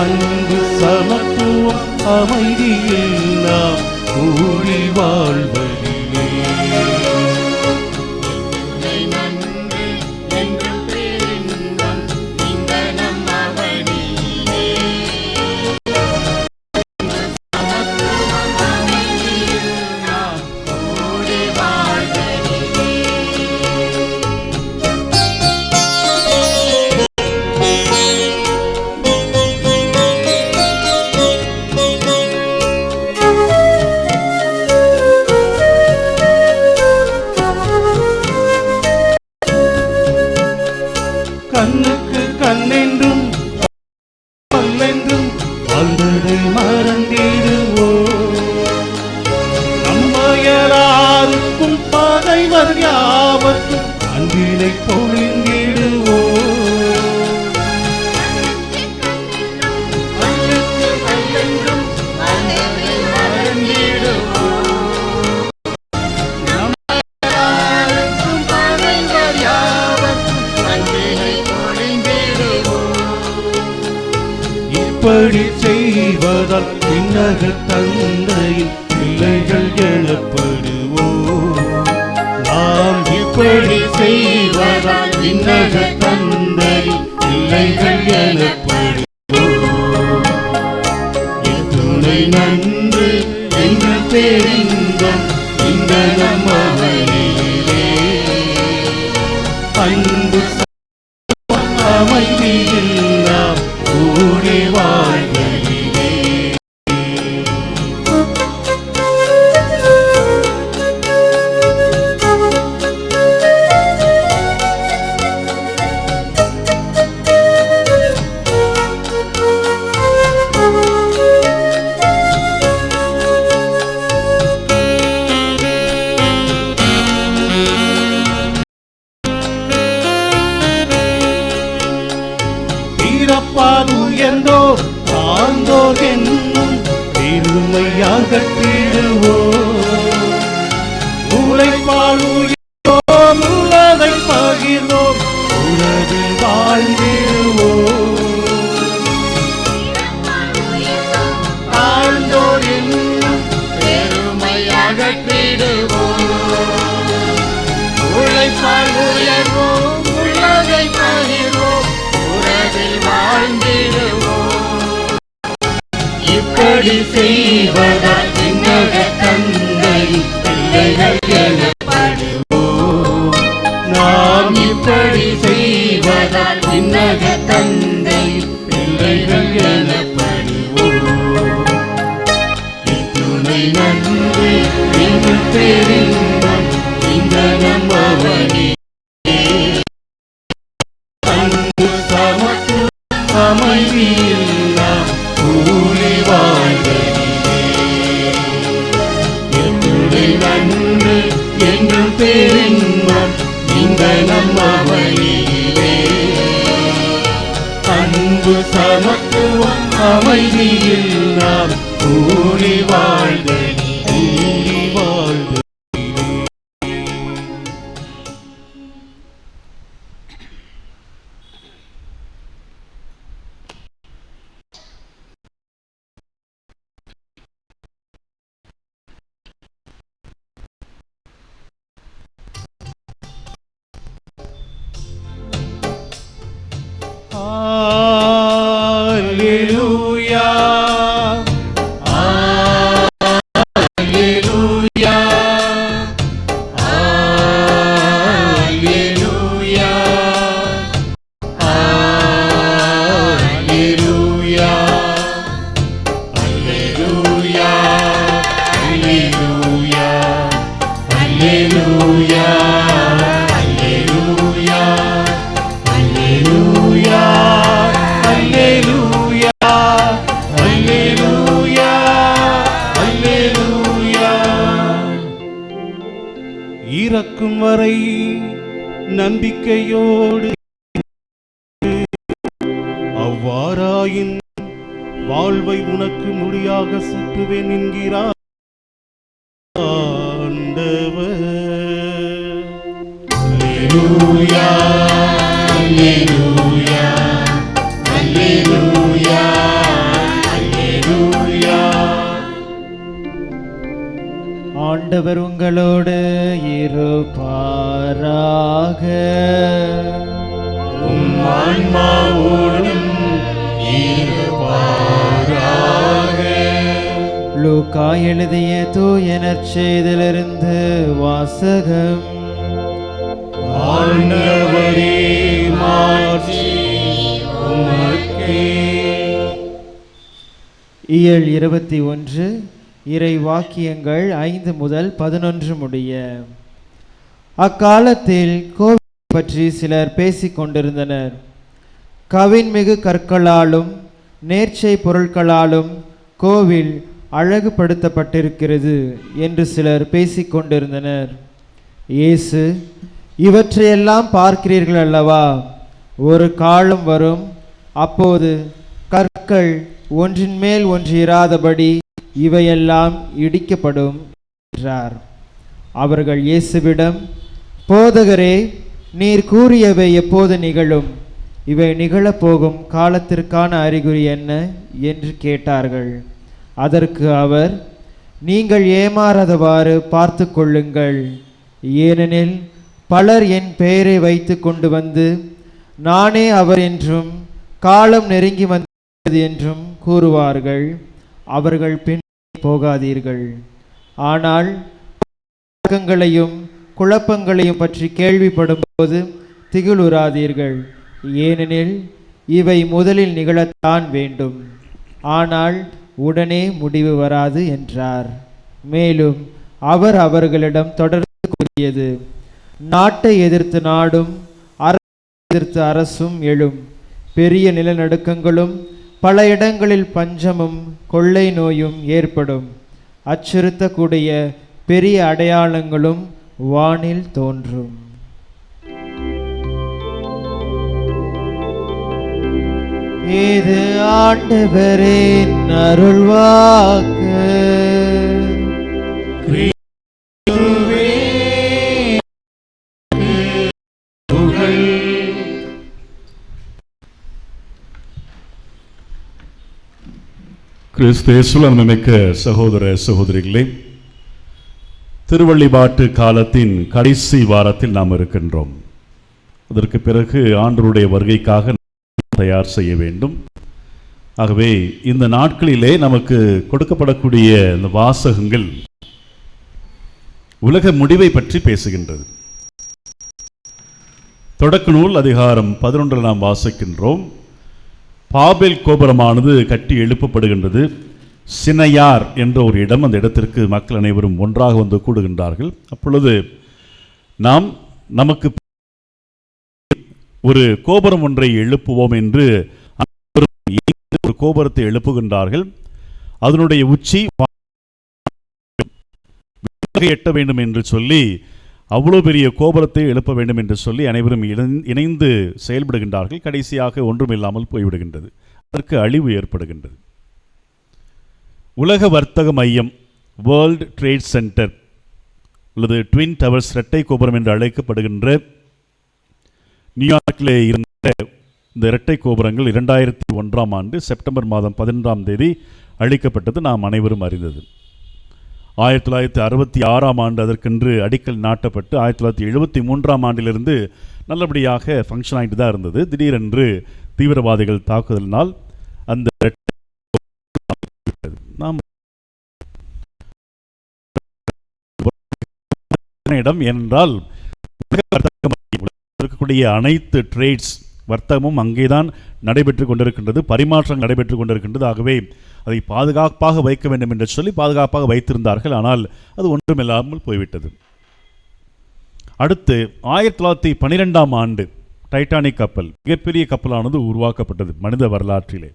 அன்பு சமத்துவம் அமைதியில் நாம் கூடி வாழ்வதிலே கண்ணுக்கு கண்ணென்றும் பல்லென்றும் வாழ்ந்ததை மறந்திடுவோம். நம்மயலாருக்கும் பகைவர் யாவர்க்கும் அன்பினை பொழிந்திடுவோம். இப்படி செய்வதால் விண்ணக தந்தையின் பிள்ளைகள் எனப்படுவோம். நாம் இப்படி செய்வதால் விண்ணக தந்தையின் பிள்ளைகள் எனப்படுவோம். இத்துணை நன்று என்று தெரிந்தோம் இந்த நம்மவழியிலே அன்பு அமைதியில் நாம் கூடி வாழ்வதிலே. பிறப்பால் உயர்ந்தோர் தாழ்ந்தோர் என்னும் பெருமையாகற்றிடுவோம். உழைப்பால் உயர்ந்தோம் உள்ளதை பகிர்ந்தோம் உலகில் வாழ்ந்திடுவோம். தாழ்ந்தோர் என்னும் பெருமையாகற்றிடுவோம். உழைப்பால் உயர்வோம் உள்ளதை பகிர்வோம் உலகில் வாழ்ந்திடுவோம். இப்படி செய்வதால் விண்ணக தந்தை பிள்ளைகள் எனப்படுவோம். நாம் இப்படி செய்வதால் விண்ணக தந்தை பிள்ளைகள் எனப்படுவோம். இத்துணை நன்றி எங்கள் பெரின்பம் இந்த நம்மவனே. அன்பு சமத்துவம் அமைதியில் நாம் கூடி வாழ்வதிலே. எத்துணை நன்று என்றும் பெரின்பம் இந்த நம்மவனிலே. அன்பு சமத்துவம் அமைதியில் நாம் கூடி வாழ்வதிலே. கூடி வாழ்வதிலே. Alleluia, Alleluia, Alleluia, Alleluia, Alleluia, Alleluia, Alleluia, Alleluia. Alleluia, Alleluia, Alleluia, Alleluia. இறக்கும் வரை நம்பிக்கையோடு அவ்வாறாயின் வாழ்வை உனக்கு முடியாக சுட்டுவேன் என்கிறார் ஆண்டவர். Alleluia, Alleluia, Alleluia, Alleluia. ஆண்டவர் உங்களோடு இருப்பாராக. உம் ஆன்மாவோடும் இருப்பாராக. லூக்கா எழுதிய தூய நற்செய்தியிலிருந்து வாசகம். ஆண்டவரே மாட்சி உமக்கே. இயல் 21 இறை வாக்கியங்கள் 5 முதல் 11 முடிய. அக்காலத்தில் கோவில் பற்றி சிலர் பேசிக் கொண்டிருந்தனர். கவின்மிகு கற்களாலும் நேர்ச்சை பொருட்களாலும் கோவில் அழகுபடுத்தப்பட்டிருக்கிறது என்று சிலர் பேசிக் கொண்டிருந்தனர். இயேசு, இவற்றையெல்லாம் பார்க்கிறீர்கள் அல்லவா? ஒரு காலம் வரும், அப்போது கற்கள் ஒன்றின் மேல் ஒன்று இராதபடி இவையெல்லாம் இடிக்கப்படும் என்றார். அவர்கள் இயேசுவிடம், போதகரே, நீர் கூறியவை எப்போது நிகழும்? இவை நிகழப்போகும் காலத்திற்கான அறிகுறி என்ன என்று கேட்டார்கள். அதற்கு அவர், நீங்கள் ஏமாறாதவாறு பார்த்து கொள்ளுங்கள். ஏனெனில் பலர் என் பெயரை வைத்து கொண்டு வந்து நானே அவர் என்றும் காலம் நெருங்கி வந்தது என்றும் கூறுவார்கள். அவர்கள் பின் போகாதீர்கள். ஆனால் குழப்பங்களையும் பற்றி கேள்விப்படும் போது திகிலுறாதீர்கள். ஏனெனில் இவை முதலில் நிகழத்தான் வேண்டும், ஆனால் உடனே முடிவு வராது என்றார். மேலும் அவர் அவர்களிடம் தொடர்ந்து கூறியது, நாட்டை எதிர்த்து நாடும் எதிர்த்து அரசும் எழும். பெரிய நிலநடுக்கங்களும் பல இடங்களில் பஞ்சமும் கொள்ளை நோயும் ஏற்படும். அச்சுறுத்தக்கூடிய பெரிய அடையாளங்களும் வானில் தோன்றும். இது ஆண்டவரின் அருள்வாக்கு. கிறிஸ்துவே புகழ். கிறிஸ்தேசுவில் அன்புமிக்க சகோதர சகோதரிகளே, திருவள்ளிபாட்டு காலத்தின் கடைசி வாரத்தில் நாம் இருக்கின்றோம். அதற்கு பிறகு ஆண்டவருடைய வருகைக்காக தயார் செய்ய வேண்டும். ஆகவே இந்த நாட்களிலே நமக்கு கொடுக்கப்படக்கூடிய இந்த வாசகங்கள் உலக முடிவை பற்றி பேசுகின்றது. தொடக்க நூல் அதிகாரம் 11 நாம் வாசிக்கின்றோம். பாபேல் கோபுரமானது கட்டி எழுப்பப்படுகின்றது. சினையார் என்ற ஒரு இடம், அந்த இடத்திற்கு மக்கள் அனைவரும் ஒன்றாக வந்து கூடுகின்றார்கள். அப்பொழுது நமக்கு ஒரு கோபுரம் ஒன்றை எழுப்புவோம் என்று ஒரு கோபுரத்தை எழுப்புகின்றார்கள். அதனுடைய உச்சி எட்ட வேண்டும் என்று சொல்லி, அவ்வளவு பெரிய கோபுரத்தை எழுப்ப வேண்டும் என்று சொல்லி அனைவரும் இணைந்து செயல்படுகின்றார்கள். கடைசியாக ஒன்றுமில்லாமல் போய்விடுகின்றது. அதற்கு அழிவு ஏற்படுகின்றது. உலக வர்த்தக மையம், வேர்ல்டு ட்ரேட் சென்டர் அல்லது ட்வின் டவர்ஸ், இரட்டை கோபுரம் என்று அழைக்கப்படுகின்ற நியூயார்க்கிலே இருந்த இந்த இரட்டை கோபுரங்கள் 2001ஆம் ஆண்டு செப்டம்பர் மாதம் 11ஆம் தேதி அழிக்கப்பட்டது நாம் அனைவரும் அறிந்தது. 1966ஆம் ஆண்டு அதற்கென்று அடிக்கல் நாட்டப்பட்டு 1973ஆம் ஆண்டிலிருந்து நல்லபடியாக ஃபங்க்ஷன் ஆகிட்டு தான் இருந்தது. திடீரென்று தீவிரவாதிகள் தாக்குதலினால் அந்த நாம் இடம் என்றால் இருக்கக்கூடிய அனைத்து ட்ரேட்ஸ் வர்த்தகமும் அங்கேதான் நடைபெற்று கொண்டிருக்கின்றது, பரிமாற்றம் நடைபெற்று கொண்டிருக்கின்றது. ஆகவே அதை பாதுகாப்பாக வைக்க வேண்டும் என்று சொல்லி பாதுகாப்பாக வைத்திருந்தார்கள். ஆனால் அது ஒன்றுமில்லாமல் போய்விட்டது. அடுத்து 1912ஆம் ஆண்டு டைட்டானிக் கப்பல், மிகப்பெரிய கப்பலானது உருவாக்கப்பட்டது மனித வரலாற்றிலே.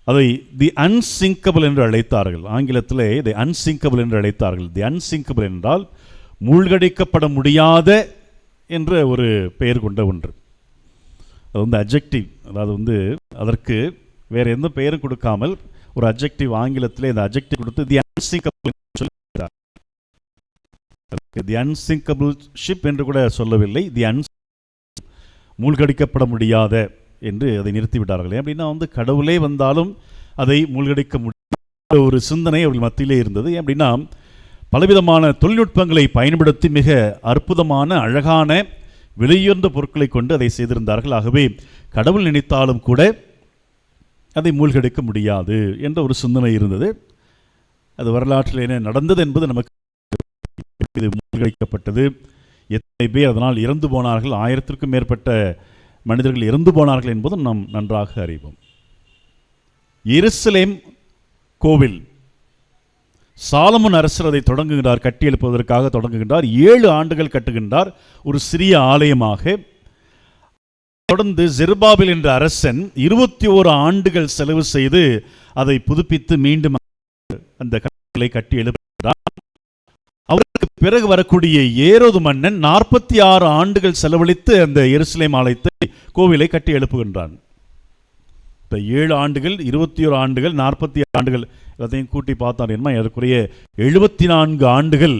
அதை தி அன்சிங்கபிள் என்று அழைத்தார்கள். ஆங்கிலத்திலே தி அன்சிங்கபிள் என்று அழைத்தார்கள். தி அன்சிங்கபிள் என்றால் மூழ்கடிக்கப்பட முடியாத என்ற ஒரு பெயர் கொண்ட ஒன்று. அது அட்ஜெக்டிவ், அதாவது அதற்கு வேறு எந்த பெயரும் கொடுக்காமல் ஒரு அட்ஜெக்டிவ், ஆங்கிலத்திலே இந்த அட்ஜெக்டிவ் கொடுத்து தி அன்சிங்கபிள் சொல்லி, தி அன்சிங்கபிள் ஷிப் என்று கூட சொல்லவில்லை, தி மூழ்கடிக்கப்பட முடியாத என்று அதை நிறுத்திவிட்டார்கள். அப்படின்னா கடவுளே வந்தாலும் அதை மூழ்கடிக்க முடியாத ஒரு சிந்தனை அவர்கள் மத்தியிலே இருந்தது. அப்படின்னா பலவிதமான தொழில்நுட்பங்களை பயன்படுத்தி மிக அற்புதமான அழகான விலையுயர்ந்த பொருட்களை கொண்டு அதை செய்திருந்தார்கள். ஆகவே கடவுள் நினைத்தாலும் கூட அதை மூழ்கடிக்க முடியாது என்ற ஒரு சிந்தனை இருந்தது. அது வரலாற்றில் என்ன நடந்தது என்பது நமக்கு, இது மூழ்கடிக்கப்பட்டது, எத்தனை பேர் அதனால் இறந்து போனார்கள், 1000க்கும் மேற்பட்ட மனிதர்கள் இறந்து போனார்கள் என்பதும் நாம் நன்றாக அறிவோம். எருசலேம் கோவில், சாலமன் அரசர் அதை தொடங்குகின்றார், கட்டி எழுப்புவதற்காக தொடங்குகின்றார். 7 ஆண்டுகள் கட்டுகின்றார், ஒரு சிறிய ஆலயமாக. தொடர்ந்து ஜெருபாபேல் என்ற அரசன் 21 ஆண்டுகள் செலவு செய்து அதை புதுப்பித்து மீண்டும் அந்த கட்டளை கட்டி எழுப்புகின்றார். அவருக்கு பிறகு வரக்கூடிய ஏரோது மன்னன் 46 ஆண்டுகள் செலவழித்து அந்த எருசலேம் ஆலயத்தை, கோவிலை கட்டி எழுப்புகின்றான். இப்போ 7 ஆண்டுகள், 21 ஆண்டுகள், 46 ஆண்டுகள் எல்லாத்தையும் கூட்டி பார்த்தார் என்ன, அதற்குரிய 74 ஆண்டுகள்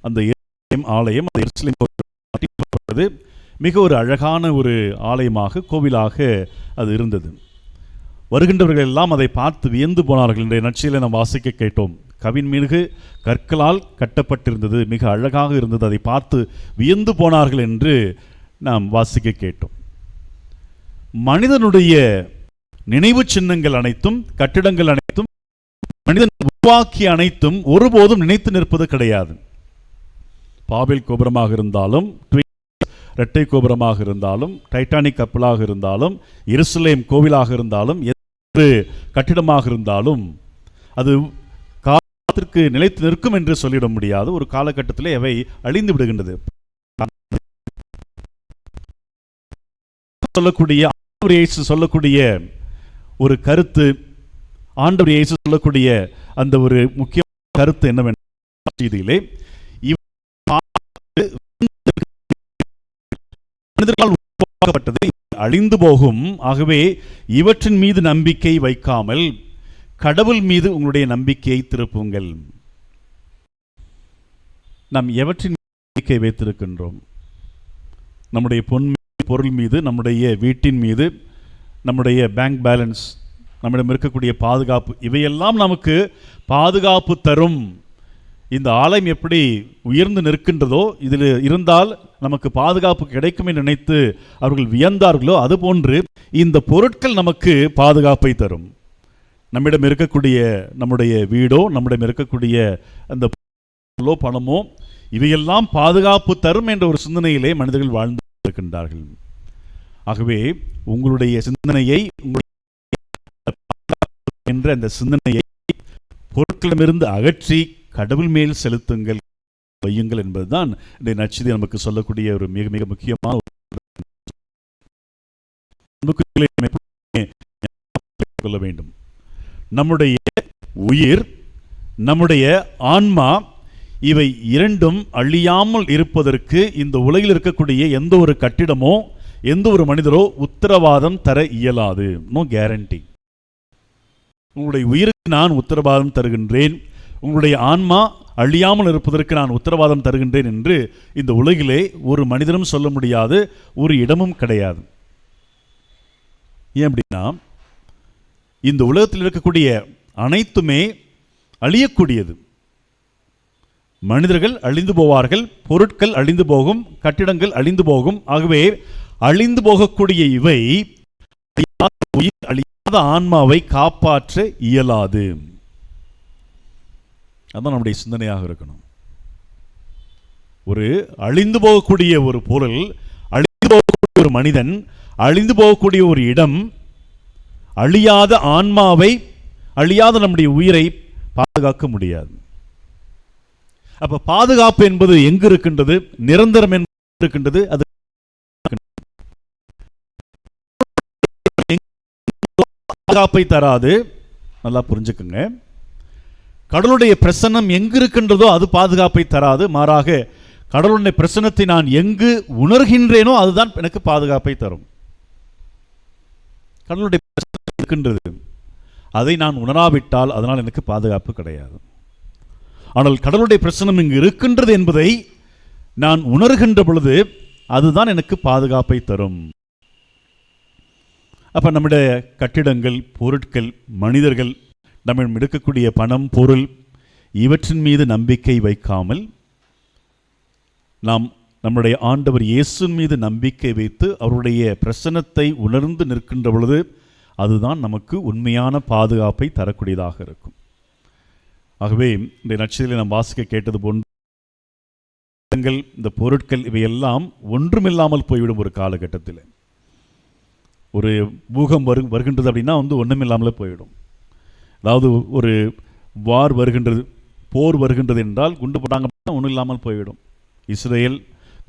அந்த எருசலேம் ஆலயம், அந்த எருசலேம் கட்டப்பட்டது. மிக ஒரு அழகான ஒரு ஆலயமாக, கோவிலாக அது இருந்தது. வருகின்றவர்கள் எல்லாம் அதை பார்த்து வியந்து போனார்கள். என்ற நற்செய்தியை நாம் வாசிக்க கேட்டோம். கவின்மிகு கற்களால் கட்டப்பட்டிருந்தது, மிக அழகாக இருந்தது, அதை பார்த்து வியந்து போனார்கள் என்று நாம் வாசிக்க கேட்டோம். மனிதனுடைய நினைவு சின்னங்கள் அனைத்தும், கட்டிடங்கள் அனைத்தும், மனிதன் உருவாக்கிய அனைத்தும் ஒருபோதும் நினைத்து நிற்பது கிடையாது. பாபேல் கோபுரமாக இருந்தாலும், இரட்டை கோபுரமாக இருந்தாலும், டைட்டானிக் கப்பலாக இருந்தாலும், எருசலேம் கோவிலாக இருந்தாலும், எந்த கட்டிடமாக இருந்தாலும் அது காலத்திற்கு நிலைத்து நிற்கும் என்று சொல்லிட முடியாது. ஒரு காலகட்டத்திலே அவை அழிந்து விடுகின்றது. சொல்லக்கூடிய ஒரு கருத்து, ஆண்டவர் இயேசு சொல்லக்கூடிய அந்த ஒரு முக்கிய கருத்து என்னவென்றால், இதிலே மனிதர்களால் உருவாக்கப்பட்டது அழிந்து போகும். ஆகவே இவற்றின் மீது நம்பிக்கை வைக்காமல் கடவுள் மீது உங்களுடைய நம்பிக்கையை திருப்புங்கள். நாம் எவற்றின் நம்பிக்கை வைத்திருக்கின்றோம்? நம்முடைய பொருள் மீது, நம்முடைய வீட்டின் மீது, நம்முடைய பேங்க் பேலன்ஸ், நம்மிடம் இருக்கக்கூடிய பாதுகாப்பு, இவையெல்லாம் நமக்கு பாதுகாப்பு தரும். இந்த ஆலயம் எப்படி உயர்ந்து நிற்கின்றதோ, இதில் இருந்தால் நமக்கு பாதுகாப்பு கிடைக்கும் என்று நினைத்து அவர்கள் வியந்தார்களோ, அதுபோன்று இந்த பொருட்கள் நமக்கு பாதுகாப்பை தரும். நம்மிடம் இருக்கக்கூடிய நம்முடைய வீடோ, நம்மிடம் இருக்கக்கூடிய அந்த பணமோ, இவையெல்லாம் பாதுகாப்பு தரும் என்ற ஒரு சிந்தனையிலே மனிதர்கள் வாழ்ந்து இருக்கின்றார்கள். ஆகவே உங்களுடைய சிந்தனையை, என்ற அந்த சிந்தனையை பொருட்களிடமிருந்து அகற்றி கடவுள் மேல் செலுத்துங்கள், வையுங்கள் என்பதுதான் இந்த நற்செய்தி நமக்கு சொல்லக்கூடிய ஒரு மிக மிக முக்கியமான கொள்ள வேண்டும். நம்முடைய உயிர், நம்முடைய ஆன்மா, இவை இரண்டும் அழியாமல் இருப்பதற்கு இந்த உலகில் இருக்கக்கூடிய எந்த ஒரு கட்டிடமோ எந்த ஒரு மனிதரோ உத்தரவாதம் தர இயலாது. No guarantee. உங்களுடைய உயிருக்கு நான் உத்தரவாதம் தருகின்றேன், உங்களுடைய ஆன்மா அழியாமல் இருப்பதற்கு நான் உத்தரவாதம் தருகின்றேன் என்று இந்த உலகிலே ஒரு மனிதனும் சொல்ல முடியாது, ஒரு இடமும் கிடையாது. ஏன் அப்படின்னா, இந்த உலகத்தில் இருக்கக்கூடிய அனைத்துமே அழியக்கூடியது. மனிதர்கள் அழிந்து போவார்கள், பொருட்கள் அழிந்து போகும், கட்டிடங்கள் அழிந்து போகும். ஆகவே அழிந்து போகக்கூடிய இவை உயிர் அழியாத ஆன்மாவை காப்பாற்ற இயலாது. அதான் நம்முடைய சிந்தனையாக இருக்கணும். ஒரு அழிந்து போகக்கூடிய ஒரு பொருள், அழிந்து போகக்கூடிய ஒரு மனிதன், அழிந்து போகக்கூடிய ஒரு இடம் அழியாத ஆன்மாவை, அழியாத நம்முடைய உயிரை பாதுகாக்க முடியாது. அப்ப பாதுகாப்பு என்பது எங்கு இருக்கின்றது? நிரந்தரம் என்பது இருக்கின்றது. அது பாதுகாப்பை தராது. நல்லா புரிஞ்சுக்குங்க. கடவுளுடைய பிரசன்னம் எங்கு இருக்கின்றதோ அது பாதுகாப்பை தராது. மாறாக கடவுளுடைய பிரசன்னத்தை நான் எங்கு உணர்கின்றேனோ அதுதான் எனக்கு பாதுகாப்பை தரும். கடவுளுடைய பிரசன்னம் இருக்கின்றது, அதை நான் உணராவிட்டால் அதனால் எனக்கு பாதுகாப்பு கிடையாது. ஆனால் கடவுளுடைய பிரசன்னம் இங்கு இருக்கின்றது என்பதை நான் உணர்கின்ற பொழுது அதுதான் எனக்கு பாதுகாப்பை தரும். அப்ப நம்முடைய கட்டிடங்கள், பொருட்கள், மனிதர்கள், நம்மிடம் எடுக்கக்கூடிய பணம், பொருள், இவற்றின் மீது நம்பிக்கை வைக்காமல் நாம் நம்முடைய ஆண்டவர் இயேசுவின் மீது நம்பிக்கை வைத்து அவருடைய பிரசன்னத்தை உணர்ந்து நிற்கின்ற பொழுது அதுதான் நமக்கு உண்மையான பாதுகாப்பை தரக்கூடியதாக இருக்கும். ஆகவே இந்த நற்செய்தியில் நாம் வாசிக்க கேட்டது போன்று இந்த பொருட்கள் இவையெல்லாம் ஒன்றுமில்லாமல் போய்விடும். ஒரு காலகட்டத்தில் ஒரு பூகம் வருகின்றது அப்படின்னா ஒன்றுமில்லாமலே போய்விடும். அதாவது ஒரு வார் வருகின்றது, போர் வருகின்றது என்றால் குண்டு போட்டாங்க அப்படின்னா ஒன்றும் இல்லாமல் போய்விடும். இஸ்ரேல்,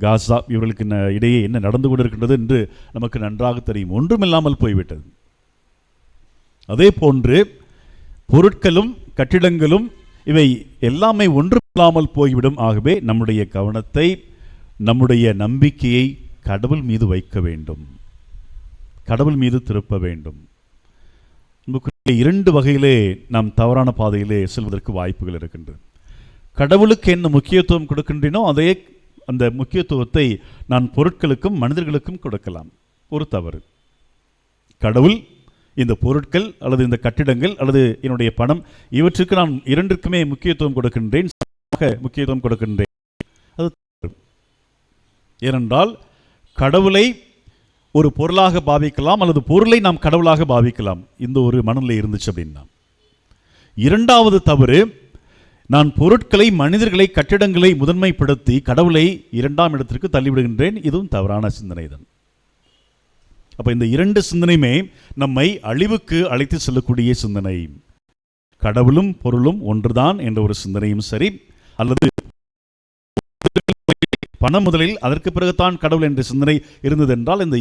காசா இவர்களுக்கு இடையே என்ன நடந்து கொண்டிருக்கின்றது என்று நமக்கு நன்றாக தெரியும். ஒன்றுமில்லாமல் போய்விட்டது. அதே போன்று பொருட்களும் கட்டிடங்களும் இவை எல்லாமே ஒன்றுமில்லாமல் போய்விடும். ஆகவே நம்முடைய கவனத்தை, நம்முடைய நம்பிக்கையை கடவுள் மீது வைக்க வேண்டும், கடவுள் மீது திருப்ப வேண்டும். இரண்டு வகையிலே நாம் தவறான பாதையிலே செல்வதற்கு வாய்ப்புகள் இருக்கின்றது. கடவுளுக்கு என்ன முக்கியத்துவம் கொடுக்கின்றனோ அதே அந்த முக்கியத்துவத்தை நான் பொருட்களுக்கும் மனிதர்களுக்கும் கொடுக்கலாம். ஒரு தவறு. கடவுள் இந்த பொருட்கள் அல்லது இந்த கட்டிடங்கள் அல்லது என்னுடைய பணம் இவற்றுக்கு நான் இரண்டிற்குமே முக்கியத்துவம் கொடுக்கின்றேன், முக்கியத்துவம் கொடுக்கின்றேன். அது ஏனென்றால் கடவுளை ஒரு பொருளாக பாவிக்கலாம் அல்லது பொருளை நாம் கடவுளாக பாவிக்கலாம். இந்த ஒரு மனநிலை இருந்துச்சு அப்படின்னா. இரண்டாவது தவறு, நான் பொருட்களை, மனிதர்களை, கட்டிடங்களை முதன்மைப்படுத்தி கடவுளை இரண்டாம் இடத்திற்கு தள்ளிவிடுகின்றேன். இதுவும் தவறான சிந்தனை தான். அப்ப இந்த இரண்டு சிந்தனையுமே நம்மை அழிவுக்கு அழைத்து செல்லக்கூடிய சிந்தனை. கடவுளும் பொருளும் ஒன்றுதான் என்ற ஒரு சிந்தனையும் சரி, அல்லது பண முதலில் அதற்கு பிறகுதான் கடவுள் என்ற சிந்தனை இருந்தது என்றால் இந்த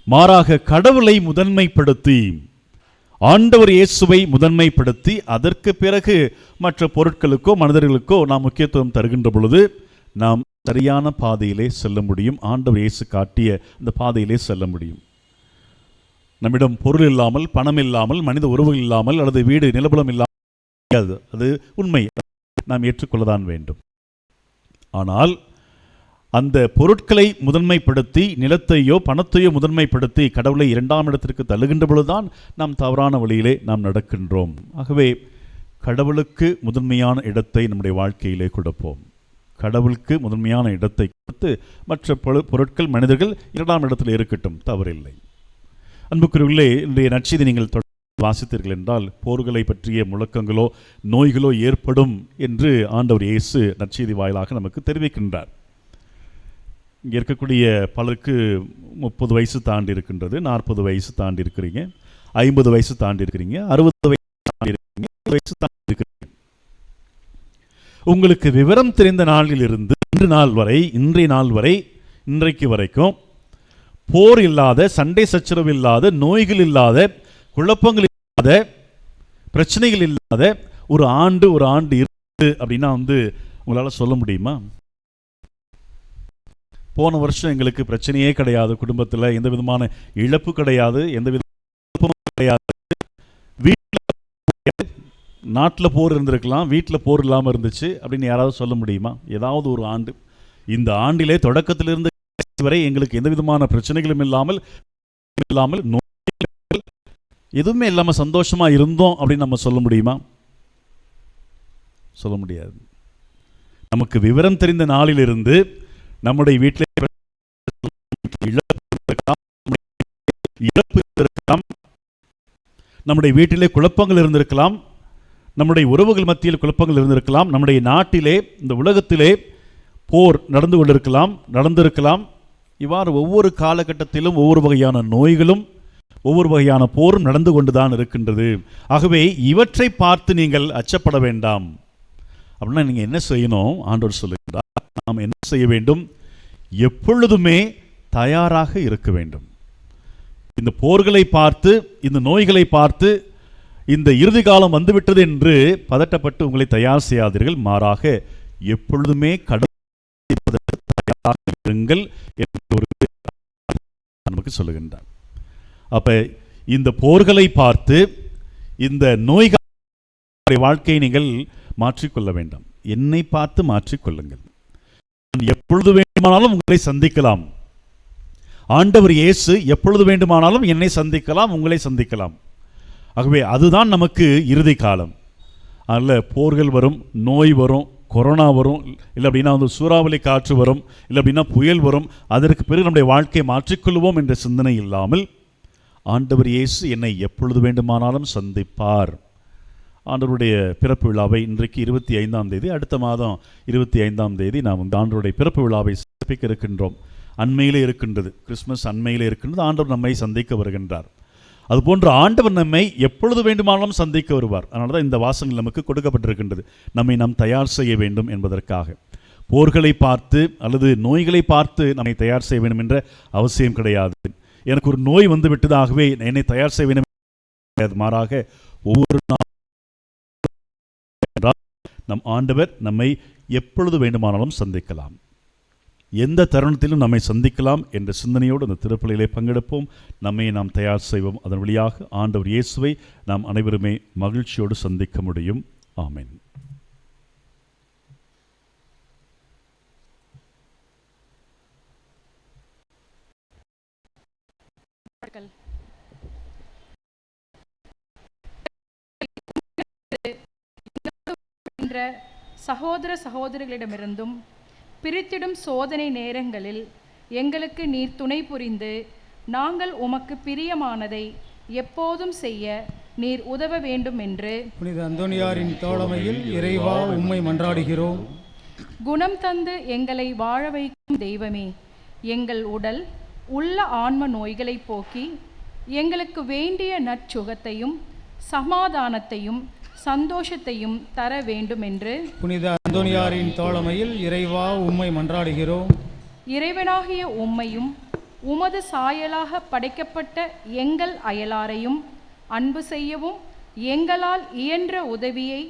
மாறாக கடவுளை முதன்மைப்படுத்தி, ஆண்டவர் இயேசுவை முதன்மைப்படுத்தி அதற்கு பிறகு மற்ற பொருட்களுக்கோ மனிதர்களுக்கோ நாம் முக்கியத்துவம் தருகின்ற பொழுது நாம் சரியான பாதையிலே செல்ல முடியும். ஆண்டவர் இயேசு காட்டிய அந்த பாதையிலே செல்ல முடியும். நம்மிடம் பொருள் இல்லாமல், பணம் இல்லாமல், மனித உறவுகள் இல்லாமல், அல்லது வீடு நிலபலம் இல்லாமல், அது உண்மை, நாம் ஏற்றுக்கொள்ளதான் வேண்டும். ஆனால் அந்த பொருட்களை முதன்மைப்படுத்தி, நிலத்தையோ பணத்தையோ முதன்மைப்படுத்தி கடவுளை இரண்டாம் இடத்திற்கு தள்ளுகின்ற பொழுதுதான் நாம் தவறான வழியிலே நாம் நடக்கின்றோம். ஆகவே கடவுளுக்கு முதன்மையான இடத்தை நம்முடைய வாழ்க்கையிலே கொடுப்போம். கடவுளுக்கு முதன்மையான இடத்தை கொடுத்து மற்ற பொருட்கள், மனிதர்கள் இரண்டாம் இடத்தில் இருக்கட்டும், தவறில்லை. அன்புக்குரியவர்களே, இன்றைய நற்செய்தி நீங்கள் வாசித்தீர்கள் என்றால் போர்களை பற்றிய முழக்கங்களோ நோய்களோ ஏற்படும் என்று ஆண்டவர் இயேசு நற்செய்தி வாயிலாக நமக்கு தெரிவிக்கின்றார். இங்கே இருக்கக்கூடிய பலருக்கு 30 வயசு தாண்டி இருக்கின்றது, 40 வயசு தாண்டி இருக்கிறீங்க, 50 வயசு தாண்டி இருக்கிறீங்க, 60 வயசு தாண்டி இருக்கிறீங்க, 70 வயசு தாண்டி இருக்கிறீங்க. உங்களுக்கு விவரம் தெரிந்த நாளிலிருந்து இன்றைய நாள் வரை, இன்றைக்கு வரைக்கும் போர் இல்லாத, சண்டை சச்சரவு இல்லாத, நோய்கள் இல்லாத, குழப்பங்கள் இல்லாத, பிரச்சனைகள் இல்லாத ஒரு ஆண்டு இருக்கு அப்படின்னா உங்களால் சொல்ல முடியுமா? போன வருஷம் எங்களுக்கு பிரச்சனையே கிடையாது, குடும்பத்தில் எந்த விதமான இழப்பு கிடையாது, எந்த விதமும் கிடையாது, வீட்டில் நாட்டில் போர் இருந்திருக்கலாம், வீட்டில் போர் இல்லாமல் இருந்துச்சு அப்படின்னு யாராவது சொல்ல முடியுமா? ஏதாவது ஒரு ஆண்டு, இந்த ஆண்டிலே தொடக்கத்திலிருந்து வரை எங்களுக்கு எந்த விதமான பிரச்சனைகளும் இல்லாமல் எதுவுமே இல்லாமல் சந்தோஷமா இருந்தோம் அப்படின்னு நம்ம சொல்ல முடியுமா? சொல்ல முடியாது. நமக்கு விவரம் தெரிந்த நாளிலிருந்து நம்முடைய வீட்டிலே இழப்பு இருந்திருக்கலாம், நம்முடைய வீட்டிலே குழப்பங்கள் இருந்திருக்கலாம், நம்முடைய உறவுகள் மத்தியில் குழப்பங்கள் இருந்திருக்கலாம், நம்முடைய நாட்டிலே, இந்த உலகத்திலே போர் நடந்திருக்கலாம். இவ்வாறு ஒவ்வொரு காலகட்டத்திலும் ஒவ்வொரு வகையான நோய்களும் ஒவ்வொரு வகையான போரும் நடந்து கொண்டுதான் இருக்கின்றது. ஆகவே இவற்றை பார்த்து நீங்கள் அச்சப்பட வேண்டாம். அப்படின்னா நீங்கள் என்ன செய்யணும்? ஆண்டவர் சொல்லுகிறார், நாம் என்ன செய்ய வேண்டும்? எப்பொழுதுமே தயாராக இருக்க வேண்டும். இந்த போர்களை பார்த்து, இந்த நோய்களை பார்த்து, இந்த இறுதி காலம் வந்துவிட்டது என்று பதட்டப்பட்டு உங்களை தயார் செய்யாதீர்கள். மாறாக எப்பொழுதுமே கடவுள் இருங்கள் என்று நமக்கு சொல்லுகின்றார். அப்ப இந்த போர்களை பார்த்து, இந்த நோய்கள் வாழ்க்கையை நீங்கள் மாற்றிக்கொள்ள வேண்டாம். என்னை பார்த்து மாற்றிக்கொள்ளுங்கள். எப்பொழுது வேண்டுமானாலும் உங்களை சந்திக்கலாம். ஆண்டவர் இயேசு எப்பொழுது வேண்டுமானாலும் என்னை சந்திக்கலாம், உங்களை சந்திக்கலாம். ஆகவே அதுதான் நமக்கு இறுதி காலம். அதில் போர்கள் வரும், நோய் வரும், கொரோனா வரும், இல்லை அப்படின்னா சூறாவளி காற்று வரும், இல்லை அப்படின்னா புயல் வரும். அதற்கு பிறகு நம்முடைய வாழ்க்கையை மாற்றிக்கொள்வோம் என்ற சிந்தனை இல்லாமல், ஆண்டவர் இயேசு என்னை எப்பொழுது வேண்டுமானாலும் சந்திப்பார். ஆண்டவருடைய பிறப்பு விழாவை இன்றைக்கு 25ஆம் தேதி, அடுத்த மாதம் 25ஆம் தேதி நாம் ஆண்டவருடைய பிறப்பு விழாவை சிறப்பிக்க இருக்கின்றோம். அண்மையிலே இருக்கின்றது, கிறிஸ்மஸ் அண்மையிலே இருக்கின்றது. ஆண்டவர் நம்மை சந்திக்க வருகின்றார். அதுபோன்று ஆண்டவர் நம்மை எப்பொழுது வேண்டுமானாலும் சந்திக்க வருவார். அதனால தான் இந்த வாசகங்கள் நமக்கு கொடுக்கப்பட்டிருக்கின்றது, நம்மை நாம் தயார் செய்ய வேண்டும் என்பதற்காக. போர்களை பார்த்து அல்லது நோய்களை பார்த்து நம்மை தயார் செய்ய வேண்டும் என்ற அவசியம் கிடையாது. எனக்கு ஒரு நோய் வந்து விட்டதாகவே என்னை தயார் செய்ய வேண்டும். மாறாக ஒவ்வொரு நாள் நம் ஆண்டவர் நம்மை எப்பொழுது வேண்டுமானாலும் சந்திக்கலாம், எந்த தருணத்திலும் நம்மை சந்திக்கலாம் என்ற சிந்தனையோடு அந்த திருப்பலியிலே பங்கெடுப்போம். நம்மை நாம் தயார் செய்வோம். அதன் வழியாக ஆண்டவர் இயேசுவை நாம் அனைவருமே மகிழ்ச்சியோடு சந்திக்க முடியும். ஆமென். சகோதர சகோதரிகளிடமிருந்தும் பிரித்திடும் சோதனை நேரங்களில் எங்களுக்கு நீர் துணை புரிந்து நாங்கள் உமக்கு பிரியமானதை எப்போதும் செய்ய நீர் உதவ வேண்டும் என்று புனித அந்தோனியாரின் தோழமையில் இறைவா உம்மை மன்றாடுகிறோம். குணம் தந்து எங்களை வாழ வைக்கும் தெய்வமே, எங்கள் உடல் உள்ள ஆன்ம நோய்களை போக்கி எங்களுக்கு வேண்டிய நற்சுகத்தையும் சமாதானத்தையும் சந்தோஷத்தையும் தர வேண்டும் என்று புனித அந்தோனியாரின் தோழமையில் இறைவா உம்மை மன்றாடுகிறோம். இறைவனாகிய உம்மையும் உமது சாயலாக படைக்கப்பட்ட எங்கள் அயலாரையும் அன்பு செய்யவும் எங்களால் இயன்ற உதவியை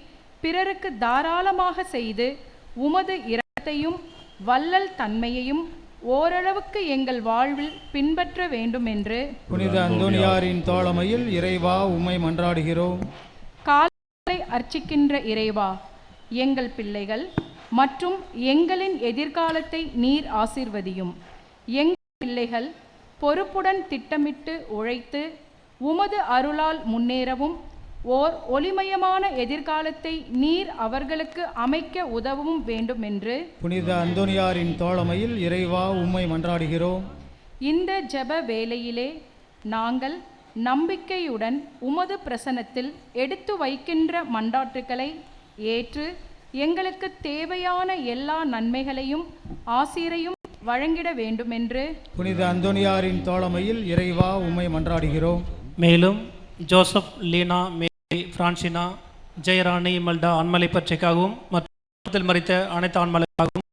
பிறருக்கு தாராளமாக செய்து உமது இரக்கத்தையும் வள்ளல் தன்மையையும் ஓரளவுக்கு எங்கள் வாழ்வில் பின்பற்ற வேண்டும் என்று புனித அந்தோனியாரின் தோழமையில் இறைவா உம்மை மன்றாடுகிறோம். காலை அர்ச்சிக்கின்ற இறைவா, எங்கள் பிள்ளைகள் மற்றும் எங்களின் எதிர்காலத்தை நீர் ஆசீர்வதியும். எங்கள் பிள்ளைகள் பொறுப்புடன் திட்டமிட்டு உழைத்து உமது அருளால் முன்னேறவும் ஓர் ஒளிமயமான எதிர்காலத்தை நீர் அவர்களுக்கு அமைக்க உதவவும் வேண்டும் என்று புனித அந்தோனியாரின் தோழமையில் இறைவா உம்மை மன்றாடுகிறோம். இந்த ஜெப வேளையிலே நாங்கள் நம்பிக்கையுடன் உமது பிரசன்னத்தில் எடுத்து வைக்கின்ற மன்றாட்டுக்களை ஏற்று எங்களுக்கு தேவையான எல்லா நன்மைகளையும் ஆசீரையும் வழங்கிட வேண்டுமென்று புனித அந்தோனியாரின் தோழமையில் இறைவா உம்மை மன்றாடுகிறோம். மேலும் ஜோசப், லீனா, மேரி, பிரான்சினா, ஜெயராணி, மல்டா ஆண்மலை பற்றிக்காகவும் மற்றும் மறித்த அனைத்து ஆண்மலைக்காகவும்,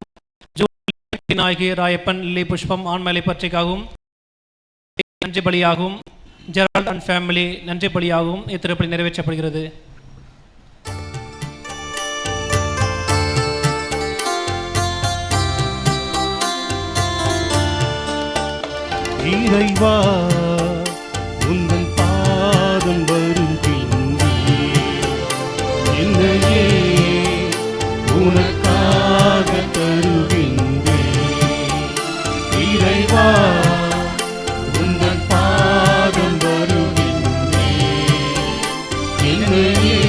நாயகி, ராயப்பன், லில்லி, புஷ்பம் ஆண்மலை பற்றிக்காகவும் நன்றி பலியாகவும், ஜெரால்ட் அண்ட் ஃபேமிலி நன்றி பலியாகவும் இத்திருப்பலி நிறைவேற்றப்படுகிறது. இறைவா, உந்தன் பாதம் வருகின்றேன், என்னையே உனக்காக தருகின்றேன். இறைவா, உந்தன் பாதம் வருகின்றேன், என்னையே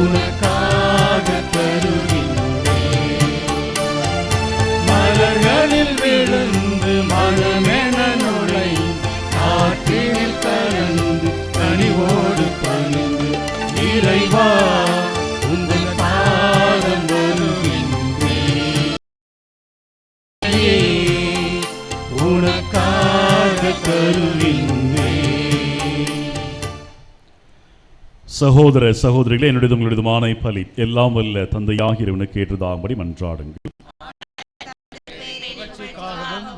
உனக்காக தருகின்றேன். மலர்களில் விழுந்து மனமென நுழை, ஆற்றினில் கலந்து கனிவோடு பணிந்து, இறைவா உந்தன் பாதம் வருகின்றேன், உனக்காக தருகின்றேன். சகோதர சகோதரிகளே, என்னுடைய உங்களுடையதுமான பலி எல்லாம் வல்ல தந்தையாகிய இறைவனுக்கு ஏற்றதாகும்படி மன்றாடுங்கள்.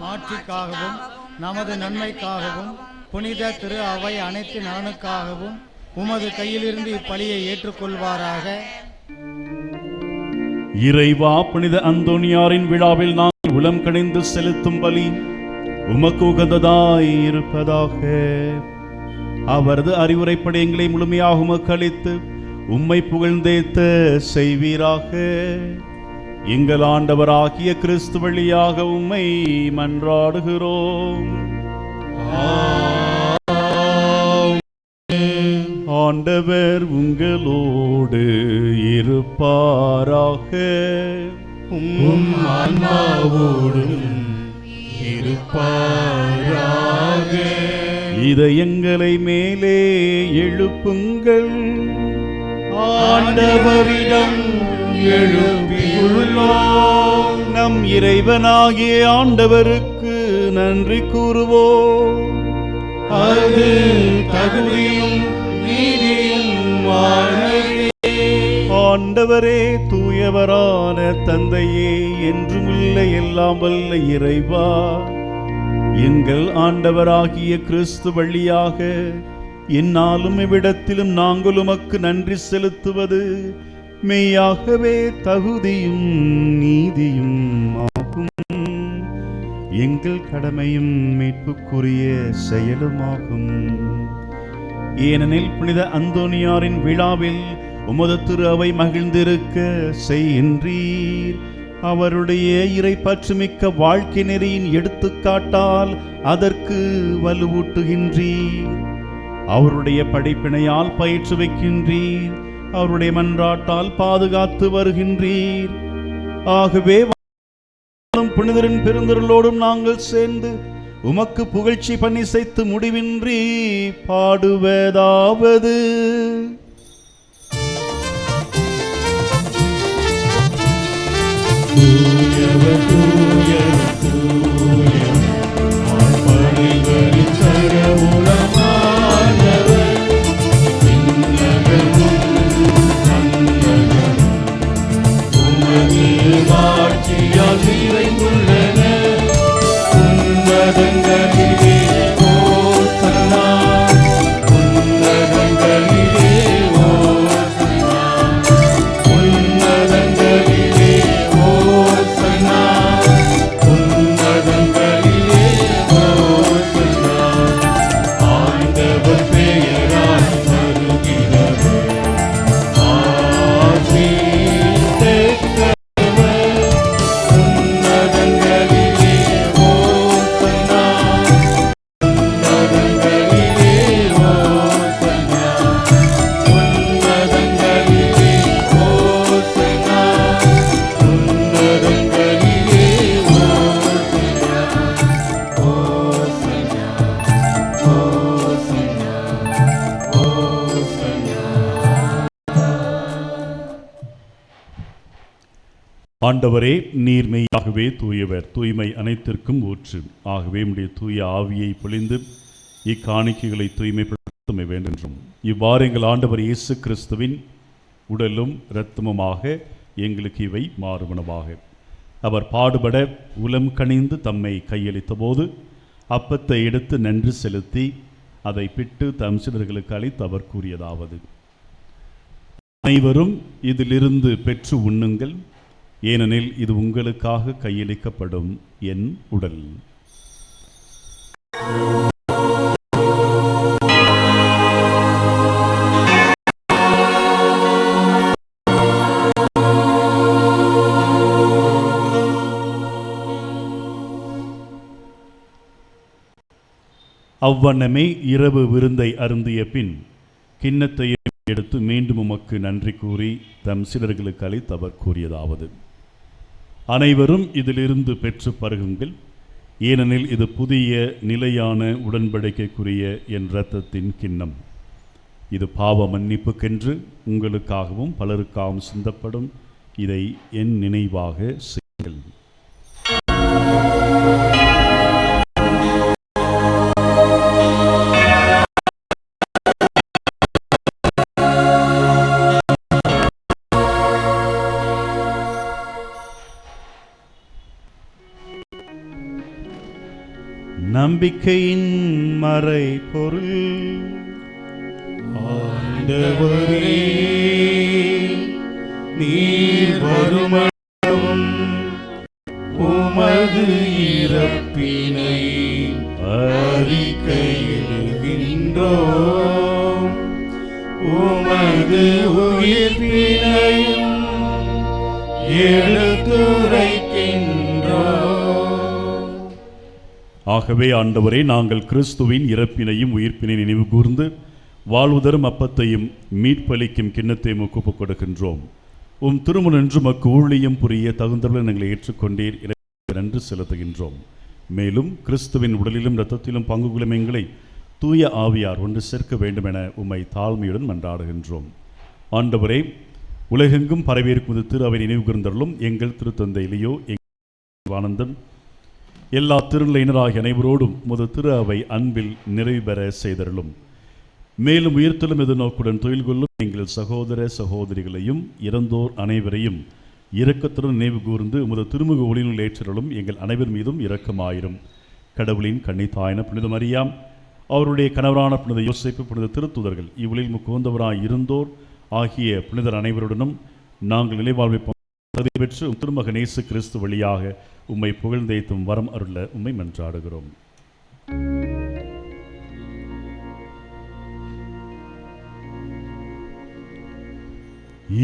மாற்றிக்காகவும் நமது நன்மைக்காகவும் புனித திரு அவை அனைத்து நலனுக்காகவும் உமது கையிலிருந்து இப்பலியை ஏற்றுக்கொள்வாராக. இறைவா, புனித அந்தோனியாரின் விழாவில் நான் உளம் கணிந்து செலுத்தும் பலி உமக்கு உகந்ததாய் இருப்பதாக. அவரது அறிவுரைப்படி எங்களை முழுமையாக உமக்கு அளித்து உம்மை புகழ்ந்தேத்த செய்வீராக. எங்கள் ஆண்டவராகிய கிறிஸ்து வழியாக உம்மை மன்றாடுகிறோம். ஆண்டவர் உங்களோடு இருப்பாராக. உம் ஆன்மாவோடும் இருப்பாராக. இதயங்களை மேலே எழுப்புங்கள். ஆண்டவரிடம் எழுப்பியுள்ளோம். நம் இறைவனாகிய ஆண்டவருக்கு நன்றி கூறுவோம். அது தகுதியும் நீதியுமானதே. ஆண்டவரே, தூயவரான தந்தையே, என்றுமுள்ள எல்லாம் வல்ல இறைவா, எங்கள் ஆண்டவராகிய கிறிஸ்து வழியாக என்னாலும் இவ்விடத்திலும் நாங்கள் உமக்கு நன்றி செலுத்துவது மெய்யாகவே தகுதியும் நீதியும் ஆகும். எங்கள் கடமையும் மீட்புக்குரிய செயலுமாகும். ஏனெனில் புனித அந்தோனியாரின் விழாவில் உமது திரு அவை மகிழ்ந்திருக்க செய்கின்றீர். அவருடைய இறைப்பற்றுமிக்க வாழ்க்கை நெறியின் எடுத்துக்காட்டால் அதற்கு வலுவூட்டுகின்றீர். அவருடைய படிப்பினையால் பயிற்றுவிக்கின்றீர். அவருடைய மன்றாட்டால் பாதுகாத்து வருகின்றீர். ஆகவே புனிதரின் பெருந்தொருளோடும் நாங்கள் சேர்ந்து உமக்கு புகழ்ச்சி பண்ணி செய்து முடிவின்றி பாடுவதாவது: உன்னதங்களிலே ஓசன்னா. ஆண்டவரே, நீர் மெய்யாகவே தூயவர், தூய்மை அனைத்திற்கும் ஊற்று. ஆகவே உம்முடைய தூய ஆவியை பொழிந்து இக்காணிக்கைகளை தூய்மைப்படுத்த வேண்டுகின்றோம். இவ்வாறு எங்கள் ஆண்டவர் இயேசு கிறிஸ்துவின் உடலும் இரத்தமுமாக எங்களுக்கு இவை மாறுவனவாக. அவர் பாடுபட உலம் கனிந்து தம்மை கையளித்த போது அப்பத்தை எடுத்து நன்றி செலுத்தி அதை பிட்டு தம் சீடர்களுக்கு அளித்து அவர் கூறியதாவது: அனைவரும் இதிலிருந்து பெற்று உண்ணுங்கள், ஏனெனில் இது உங்களுக்காக கையளிக்கப்படும் என் உடல். அவ்வண்ணமே இரவு விருந்தை அருந்திய பின் கிண்ணத்தை எடுத்து மீண்டும் உமக்கு நன்றி கூறி தம் சீடர்களுக்கு அளித்து அவர் கூறியதாவது: அனைவரும் இதிலிருந்து பெற்று பருகுங்கள், ஏனெனில் இது புதிய நிலையான உடன்படிக்கைக்குரிய என் இரத்தத்தின் கிண்ணம். இது பாவ மன்னிப்புக்கென்று உங்களுக்காகவும் பலருக்காகவும் சிந்தப்படும். இதை என் நினைவாக செய்யுங்கள். நம்பிக்கையின் மறை பொருள். ஆண்டவரே, நீர் வருமளவும் உமது இறப்பினை அறிக்கையிடுகின்றோம், உமது உயிர்ப்பினையும் எடுத்துரைக்கின்றோம். ஆகவே ஆண்டவரே, நாங்கள் கிறிஸ்துவின் இறப்பினையும் உயிர்ப்பினை நினைவு கூர்ந்து வாழ்வுதரும் அப்பத்தையும் மீட்பளிக்கும் கிண்ணத்தையும் ஒப்புக் கொடுக்கின்றோம். உம் திருமுனின்று மக்கு ஊழியம் புரிய தகுந்தவர்கள் எங்களை ஏற்றுக்கொண்டீர், நன்றி செலுத்துகின்றோம். மேலும் கிறிஸ்துவின் உடலிலும் இரத்தத்திலும் பங்கு கொள்ளும் எங்களை தூய ஆவியார் ஒன்று சேர்க்க வேண்டும் என உம்மை தாழ்மையுடன் மன்றாடுகின்றோம். ஆண்டவரே, உலகெங்கும் பரவியிருக்கும் திரு அவை நினைவு கூர்ந்தருளும். எங்கள் திருத்தந்தை லியோ, எங்கள் ஆனந்தம், எல்லா திருநிலையினராகிய அனைவரோடும் முது திரு அவை அன்பில் நிறைவு பெற செய்தருளும். மேலும் உயிர்த்தலும் எதிர்நோக்குடன் தொழில் கொள்ளும் எங்கள் சகோதர சகோதரிகளையும் இறந்தோர் அனைவரையும் இரக்கத்துடன் நினைவு கூர்ந்து உமது திருமுக ஒளியினுள் ஏற்றலும் எங்கள் அனைவர் மீதும் இரக்கமாயிரும். கடவுளின் கன்னித்தாயின புனித மரியாம், அவருடைய கணவரான புனித யோசேப்பு, புனித திருத்துதர்கள், இவ்வுளில் முக்குவந்தவராய் இருந்தோர் ஆகிய புனிதர் அனைவருடனும் நாங்கள் நிலைவாழ்வை பெற்று திருமகன் இயேசு கிறிஸ்து வழியாக உம்மை புகழ்ந்தேத்தும் வரம் அருள உம்மை மன்றாடுகிறோம்.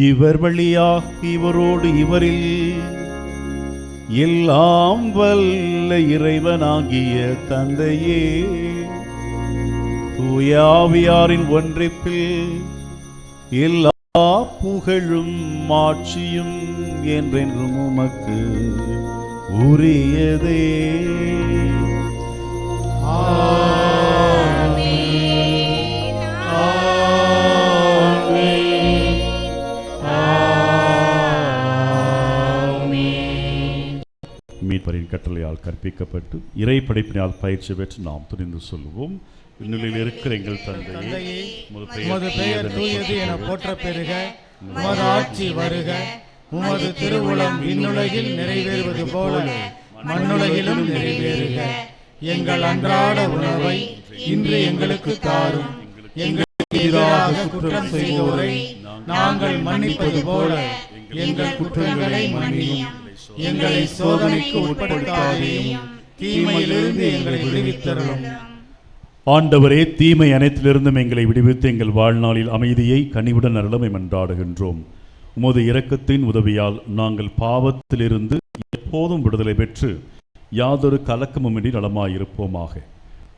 இவர் வழியாக இவரோடு இவரில் எல்லாம் வல்ல இறைவனாகிய தந்தையே, தூய ஆவியாரின் ஒன்றிப்பில் எல்லா புகழும் மாட்சியும் என்றென்றும் உமக்கு உரியதே. மீட்பரின் கட்டளையால் கற்பிக்கப்பட்டு இறை படைப்பினால் பயிற்சி பெற்று நாம் துணிந்து சொல்லுவோம்: விண்ணுலகில் இருக்கிற எங்கள் தந்தையே, உமது பெயர் தூயது என போற்ற பெறுக, உமது ஆட்சி வருக, உமது திருவுளம் விண்ணுலகில் நிறைவேறுவது போல மண்ணுலகிலும் நிறைவேறுக. எங்கள் அன்றாட உணவை இன்று எங்களுக்கு தாரும், எங்களுக்கு எதிராக குற்றம் செய்வோரை நாங்கள் மன்னிப்பது போல எங்கள் குற்றங்களை மன்னியும், எங்களை சோதனைக்கு உட்படுத்தாதேயும், தீமையிலிருந்து எங்களை விடுவித்தருளும். ஆண்டவரே, தீமை அனைத்திலிருந்தும் எங்களை விடுவித்து எங்கள் வாழ்நாளில் அமைதியை கனிவுடன் அருளமை மன்றாடுகின்றோம். உமது இரக்கத்தின் உதவியால் நாங்கள் பாவத்திலிருந்து எப்போதும் விடுதலை பெற்று யாதொரு கலக்கமுமின்றி நலமாயிருப்போமாக.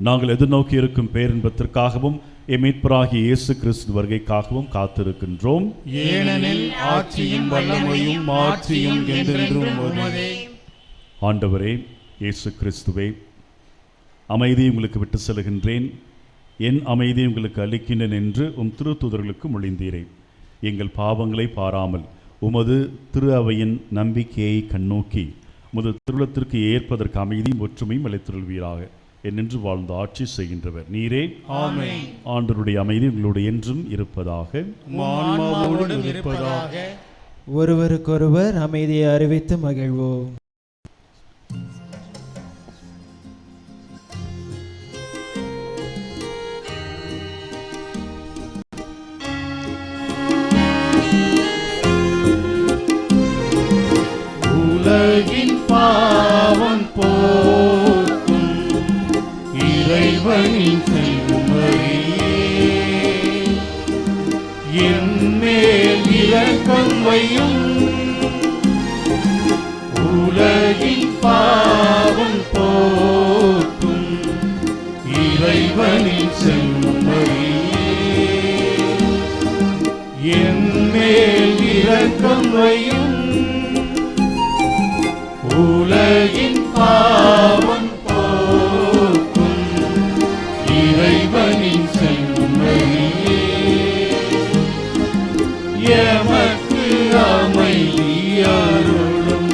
நாங்கள் எதிர்நோக்கி இருக்கும் பேரின்பத்திற்காகவும் மீட்பராகிய இயேசு கிறிஸ்து வருகைக்காகவும் காத்திருக்கின்றோம். ஏனெனில் ஆட்சியும் வல்லமையும் மாட்சியும் என்றென்றும் உமதே. ஆண்டவரே இயேசு கிறிஸ்துவே, அமைதியை உங்களுக்கு விட்டு செல்கின்றேன், என் அமைதியை உங்களுக்கு அளிக்கின்றேன் என்று உம் திருத்தூதர்களுக்கு மொழிந்தீரே. எங்கள் பாவங்களை பாராமல் உமது திரு அவையின் நம்பிக்கையை கண்ணோக்கி உமது திருவுளத்திற்கு ஏற்பதற்கு அமைதியும் ஒற்றுமையும் அளித்துள்வீராக. என்னென்று வாழ்ந்து ஆட்சி செய்கின்றவர் நீரே. ஆமென். ஆண்டவருடைய அமைதி உங்களுடைய என்றும் இருப்பதாக. ஆன்மாவோடும் இருப்பதாக. ஒருவருக்கொருவர் அமைதியை அறிவித்து மகிழ்வோம். உலகின் பாவம் போக்கும் இறைவனின் செம்மறியே, என் மேல் இரக்கம் வையும். உலகின் பாவம் போக்கும் இறைவனின் செம்மறியே, என் மேல் இரக்கம் வையும். உலகின் பாவம் போக்கும் இறைவனின் செம்மறியே, எமக்கு அமைதி அருளும்.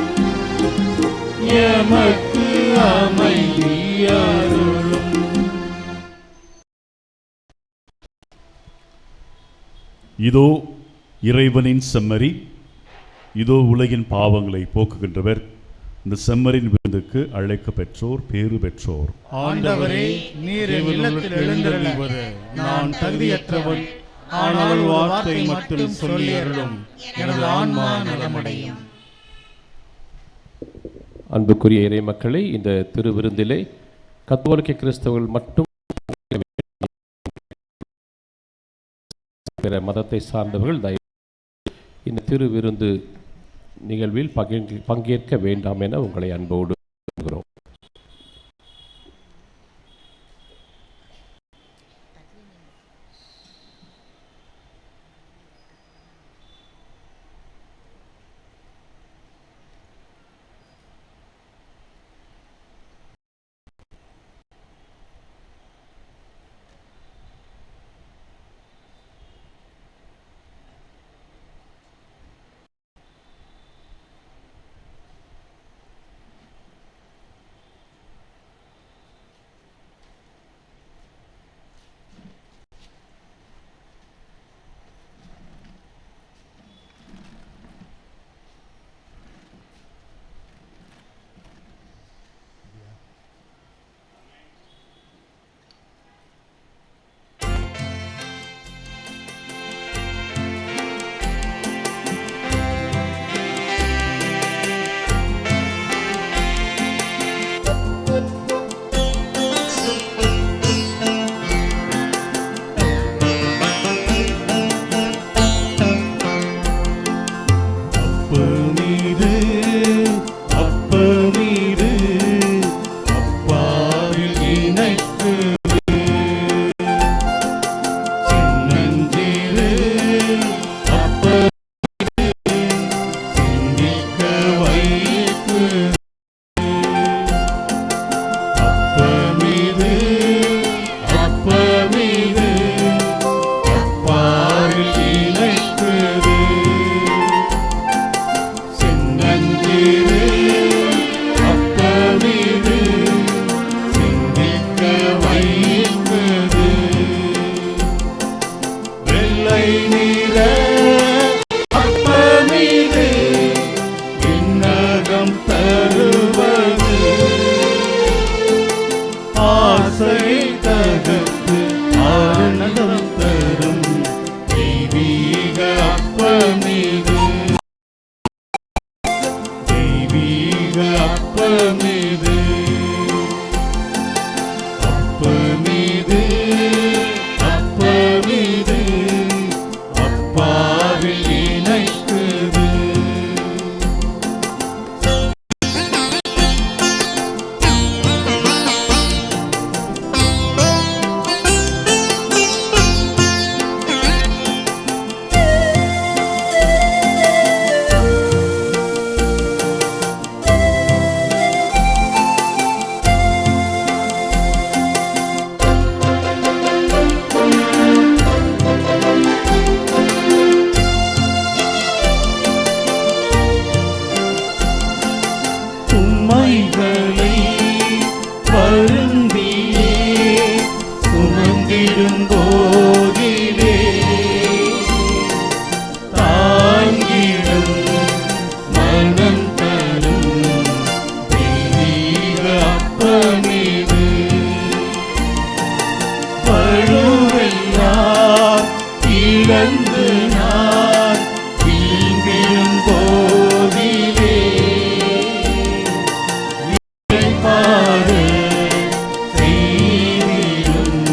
எமக்கு அமைதி அருளும். இதோ இறைவனின் செம்மறி, இதோ உலகின் பாவங்களை போக்குகின்றவர். இந்த செம்மறின் விருந்துக்கு அழைக்க பெற்றோர் பேறு பெற்றோர். ஆண்டவரே, நீர் என் இல்லத்தில் எழுந்தருளி வர நான் தகுதியற்றவன். ஆனால் வார்த்தை மட்டும் சொல்லி அருளும், எனது ஆன்மா நலமடையும். அன்புக்குரிய இறை மக்களை, இந்த திருவிருந்திலே கத்தோலிக்க கிறிஸ்தவர்கள் மட்டும் பிற மதத்தை சார்ந்தவர்கள் இந்த திருவிருந்து நிகழ்வில் பங்கேற்க வேண்டாம் என உங்களை அன்போடு கூறுகிறோம். தாங்கிடும் போதிலே தாங்கிடும் மனம் தரும் தெய்வீக அப்பமீது பழுவெல்லாம் இழந்து நான் தீங்கிடும் போதிலே பாடு செய்திடும்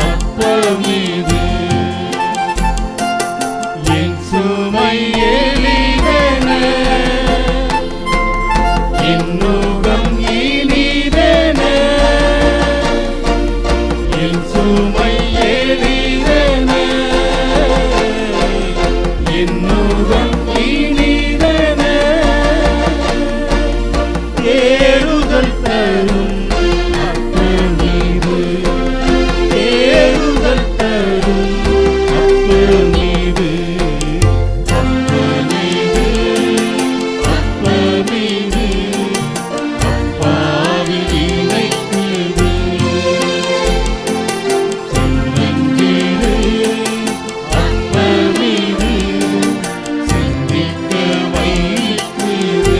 அப்பமீது என் சுமை எளிதென என் நுகம் இனிதென என் சுமை எளிதென என் நுகம் இனிதென ஏறுதல் தரும் அப்பமீது ஏறுதல் தரும் அப்பமீது அப்பமீது அப்பமீது அப்பாவில் இணைக்குது சின்னஞ்சிறு அப்பமீது சிந்திக்க வைக்குது.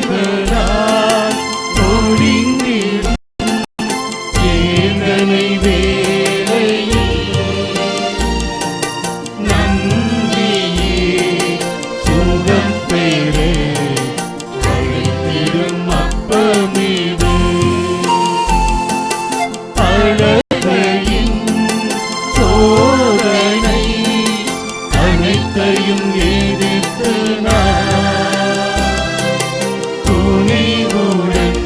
நோய்களால் ஒழிந்திடும் வேதனை வேளையில் நம்பியே சுகம் பெற அழைத்திடும் அப்பமீது அழகையின் சோதனை அனைத்தையும் எதிர்த்து நான் துணிவுடன்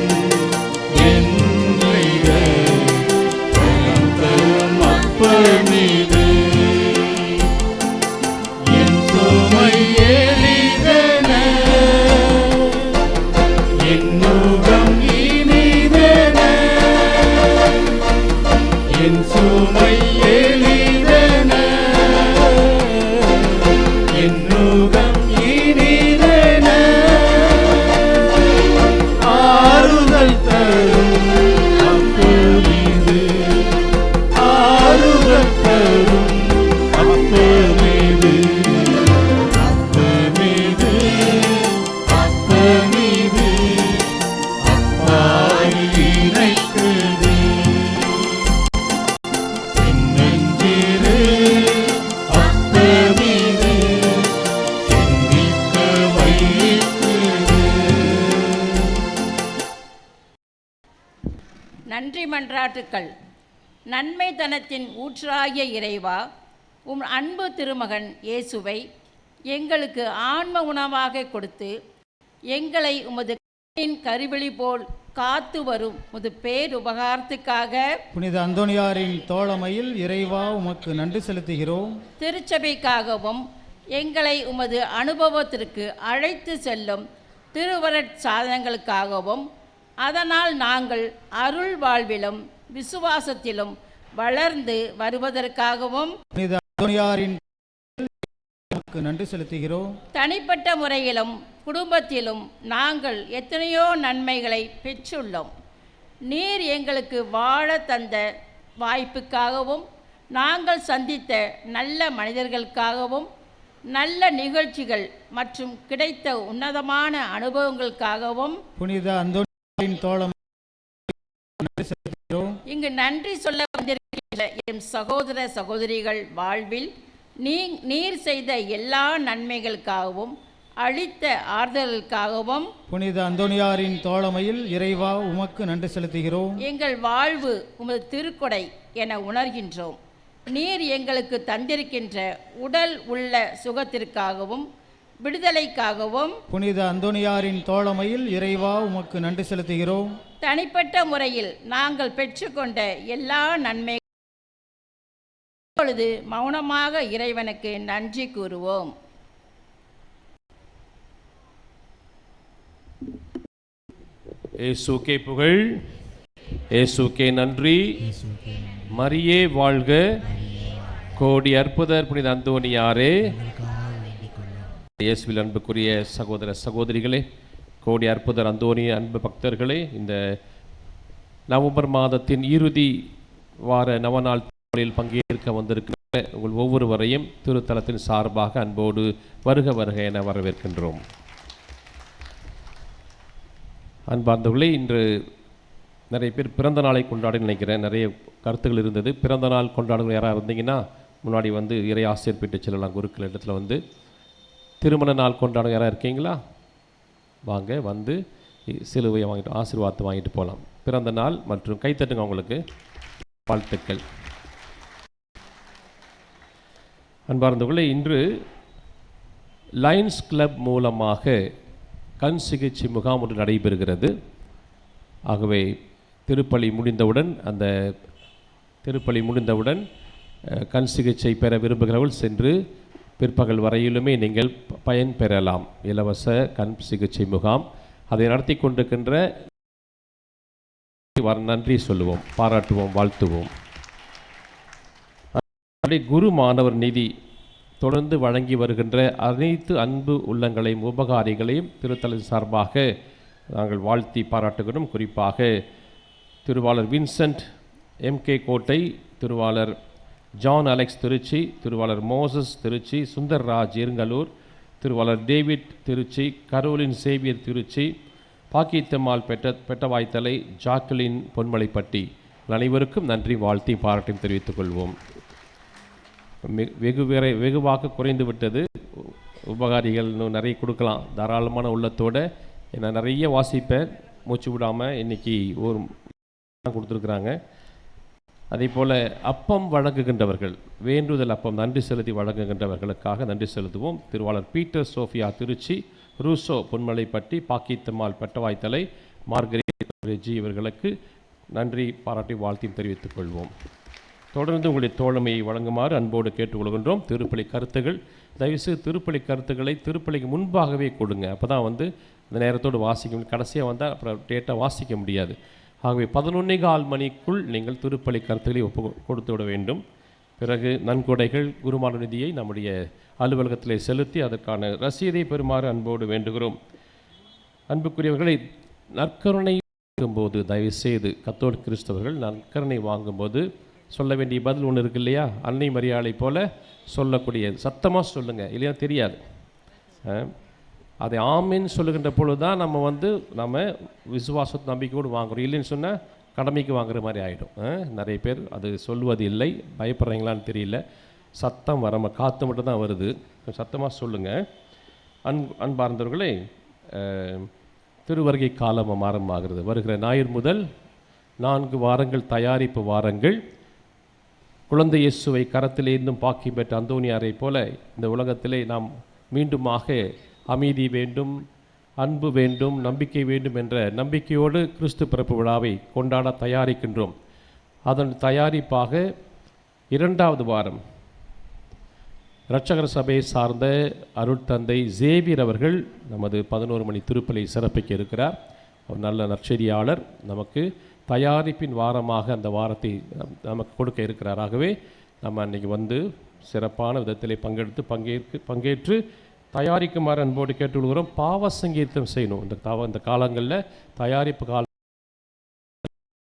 என்னைய பலம் தரும் அப்பமீது என் சுமை எளிதென என் நுகம் இனிதென என் சுமை எளிதென என் நுகம் இனிதென ஆறுதல் தரும் அப்பமீது ஆறுதல் தரும் அப்பமீது அப்பமீது அப்பமீது அப்பாவில் இணைக்குது சின்னஞ்சிறு அப்பமீது சிந்திக்க வைக்குது. நன்றி மன்றாட்டுக்கள். நன்மை தனத்தின் ஊற்றாகிய இறைவா, உம் அன்பு திருமகன் இயேசுவை எங்களுக்கு ஆன்ம உணவாக கொடுத்து எங்களை உமது கருவிழி போல் காத்து வரும் உமது பேருபகாரத்துக்காக புனித அந்தோணியாரின் தோழமையில் இறைவா உமக்கு நன்றி செலுத்துகிறோம். திருச்சபைக்காகவும் எங்களை உமது அனுபவத்திற்கு அழைத்து செல்லும் திருவரட் சாதனங்களுக்காகவும் அதனால் நாங்கள் அருள் வாழ்விலும் விசுவாசத்திலும் வளர்ந்து வருவதற்காகவும் புனித அந்தோணியாரின் உமக்கு நன்றி செலுத்துகிறோம். தனிப்பட்ட முறையிலும் குடும்பத்திலும் நாங்கள் எத்தனையோ நன்மைகளை பெற்றுள்ளோம். நீர் எங்களுக்கு வாழ தந்த வாய்ப்புக்காகவும் நாங்கள் சந்தித்த நல்ல மனிதர்களுக்காகவும் நல்ல நிகழ்ச்சிகள் மற்றும் கிடைத்த உன்னதமான அனுபவங்களுக்காகவும் புனித அந்தோணியாரின் தோழமை நன்றி செலுத்துகிறோம். இங்கு நன்றி சொல்ல வந்திருக்கின்ற எம் சகோதர சகோதரிகள் வாழ்வில் நீர் செய்த எல்லா நன்மைகளுக்காகவும் அளித்த ஆறுதலுக்காகவும் புனித அந்தோணியாரின் தோழமையில் இறைவா உமக்கு நன்றி செலுத்துகிறோம். எங்கள் வாழ்வு உமது திருக்கொடை என உணர்கின்றோம். நீர் எங்களுக்கு தந்திருக்கின்ற உடல் உள்ள சுகத்திற்காகவும் விடுதலைக்காகவும் புனித அந்தோணியாரின் தோழமையில் இறைவா உமக்கு நன்றி செலுத்துகிறோம். தனிப்பட்ட முறையில் நாங்கள் பெற்றுக்கொண்ட எல்லா நன்மை இப்பொழுது மௌனமாக இறைவனுக்கு நன்றி கூறுவோம். இயேசுக்கே புகழ், இயேசுக்கே நன்றி, மரியே வாழ்க, கோடி அற்புதர் புனித அந்தோணியாரே. இயேசுவில் அன்புக்குரிய சகோதர சகோதரிகளே, கோடி அற்புதர் அந்தோணி அன்பு பக்தர்களே, இந்த நவம்பர் மாதத்தின் இறுதி வார நவநாள் திருப்பலியில் பங்கேற்க வந்திருக்கிற உங்கள் ஒவ்வொருவரையும் திருத்தலத்தின் சார்பாக அன்போடு வருக வருக என வரவேற்கின்றோம். அன்பார்ந்தவர்களே, இன்று நிறைய பேர் பிறந்த நாளை கொண்டாடி நினைக்கிறேன். நிறைய கருத்துக்கள் இருந்தது. பிறந்த நாள் கொண்டாடுகிற யாராக இருந்தீங்கன்னா முன்னாடி வந்து இறை ஆசிரியர் போயிட்டு செல்லலாம். குருக்கள் இடத்துல வந்து திருமண நாள் கொண்டாடுற யாராக இருக்கீங்களா? வாங்க, வந்து சிலுவையை வாங்கிட்டு ஆசீர்வாதத்தை வாங்கிட்டு போகலாம். பிறந்த நாள் மற்றும் கைத்தட்டுங்க, அவங்களுக்கு வாழ்த்துக்கள். அன்பார்ந்தவர்களே, இன்று லயன்ஸ் கிளப் மூலமாக கண் சிகிச்சை முகாம் ஒன்று நடைபெறுகிறது. ஆகவே திருப்பலி முடிந்தவுடன் கண் சிகிச்சை பெற விரும்புகிறவர்கள் சென்று பிற்பகல் வரையிலுமே நீங்கள் பயன் பெறலாம். இலவச கண் சிகிச்சை முகாம் அதை நடத்தி கொண்டிருக்கின்ற நன்றி சொல்லுவோம், பாராட்டுவோம், வாழ்த்துவோம். குரு மாணவர் நிதி தொடர்ந்து வழங்கி வருகின்ற அனைத்து அன்பு உள்ளங்களையும் உபகாரிகளையும் திருத்தலின் சார்பாக நாங்கள் வாழ்த்தி பாராட்டுகிறோம். குறிப்பாக திருவாளர் வின்சென்ட் MK கோட்டை, திருவாளர் ஜான் அலெக்ஸ் திருச்சி, திருவாளர் மோசஸ் திருச்சி, சுந்தர்ராஜ் இருங்கலூர், திருவாளர் David Trichy, Caroline Xavier Trichy, Bakkithammal Pettavaithalai, Jacqueline Ponmalaipatti அனைவருக்கும் நன்றி, வாழ்த்தி பாராட்டையும் தெரிவித்துக் கொள்வோம். வெகுவாக குறைந்து விட்டது. உபகாரிகள் இன்னும் நிறைய கொடுக்கலாம் தாராளமான உள்ளத்தோடு. நான் நிறைய வாசிப்பேன், மூச்சு விடாமல் இன்றைக்கி ஒரு கொடுத்துருக்குறாங்க. அதே போல் அப்பம் வழங்குகின்றவர்கள், வேண்டுதல் அப்பம் நன்றி செலுத்தி வழங்குகின்றவர்களுக்காக நன்றி செலுத்துவோம். திருவாளர் Peter Sophia Trichy, Rousseau Ponmalaipatti, Bakkithammal Pettavaithalai, Margaret Reji இவர்களுக்கு நன்றி பாராட்டி வாழ்த்தையும் தெரிவித்துக் கொள்வோம். தொடர்ந்து உங்களுடைய தோழமையை வழங்குமாறு அன்போடு கேட்டுக்கொள்கின்றோம். திருப்பலி கருத்துகள் தயவுசெய்து திருப்பலி கருத்துக்களை திருப்பலிக்கு முன்பாகவே கொடுங்க. அப்போ தான் வந்து இந்த நேரத்தோடு வாசிக்க, கடைசியாக வந்தால் அப்புறம் டேட்டாக வாசிக்க முடியாது. ஆகவே 11:15 மணிக்குள் நீங்கள் திருப்பலி கருத்துக்களை கொடுத்து விட வேண்டும். பிறகு நன்கொடைகள் குருமான நிதியை நம்முடைய அலுவலகத்திலே செலுத்தி அதற்கான ரசீதை பெறுமாறு அன்போடு வேண்டுகிறோம். அன்புக்குரியவர்களை, நற்கருணை வாங்கும்போது தயவுசெய்து கத்தோலிக்க கிறிஸ்தவர்கள் நற்கருணை வாங்கும்போது சொல்ல வேண்டிய பதில் ஒன்று இருக்கு இல்லையா? அன்னை மரியாதை போல சொல்லக்கூடிய, சத்தமாக சொல்லுங்கள், இல்லையா தெரியாது. அதை ஆமேன்னு சொல்லுகின்ற பொழுது தான் நம்ம விசுவாச நம்பிக்கையோடு வாங்குகிறோம். இல்லைன்னு சொன்னால் கடமைக்கு வாங்குற மாதிரி ஆகிடும். நிறைய பேர் அது சொல்லுவது இல்லை, பயப்படுறீங்களான்னு தெரியல. சத்தம் வராமல் காற்று மட்டும் தான் வருது, சத்தமாக சொல்லுங்கள். அன்பார்ந்தவர்களே, திருவருகை காலம் ஆரம்பமாகிறது. வருகிற ஞாயிறு முதல் 4 வாரங்கள் தயாரிப்பு வாரங்கள். குழந்தை இயேசுவை கரத்திலேருந்தும் பாக்கி பெற்ற அந்தோணியாரை போல இந்த உலகத்திலே நாம் மீண்டுமாக அமைதி வேண்டும், அன்பு வேண்டும், நம்பிக்கை வேண்டும் என்ற நம்பிக்கையோடு கிறிஸ்து பிறப்பு விழாவை கொண்டாட தயாரிக்கின்றோம். அதன் தயாரிப்பாக 2வது வாரம் இரட்சகர் சபையை சார்ந்த அருட்தந்தை ஜேவியர் அவர்கள் நமது 11 மணி திருப்பலி சிறப்பிக்க இருக்கிறார். ஒரு நல்ல நற்செய்தியாளர். நமக்கு தயாரிப்பின் வாரமாக அந்த வாரத்தை நமக்கு கொடுக்க இருக்கிறார். ஆகவே நம்ம அன்றைக்கி வந்து சிறப்பான விதத்திலே பங்கேற்று தயாரிக்குமாறு அன்போடு கேட்டுக்கொள்கிறோம். பாவ சங்கீதம் செய்யணும். இந்த காலங்களில் தயாரிப்பு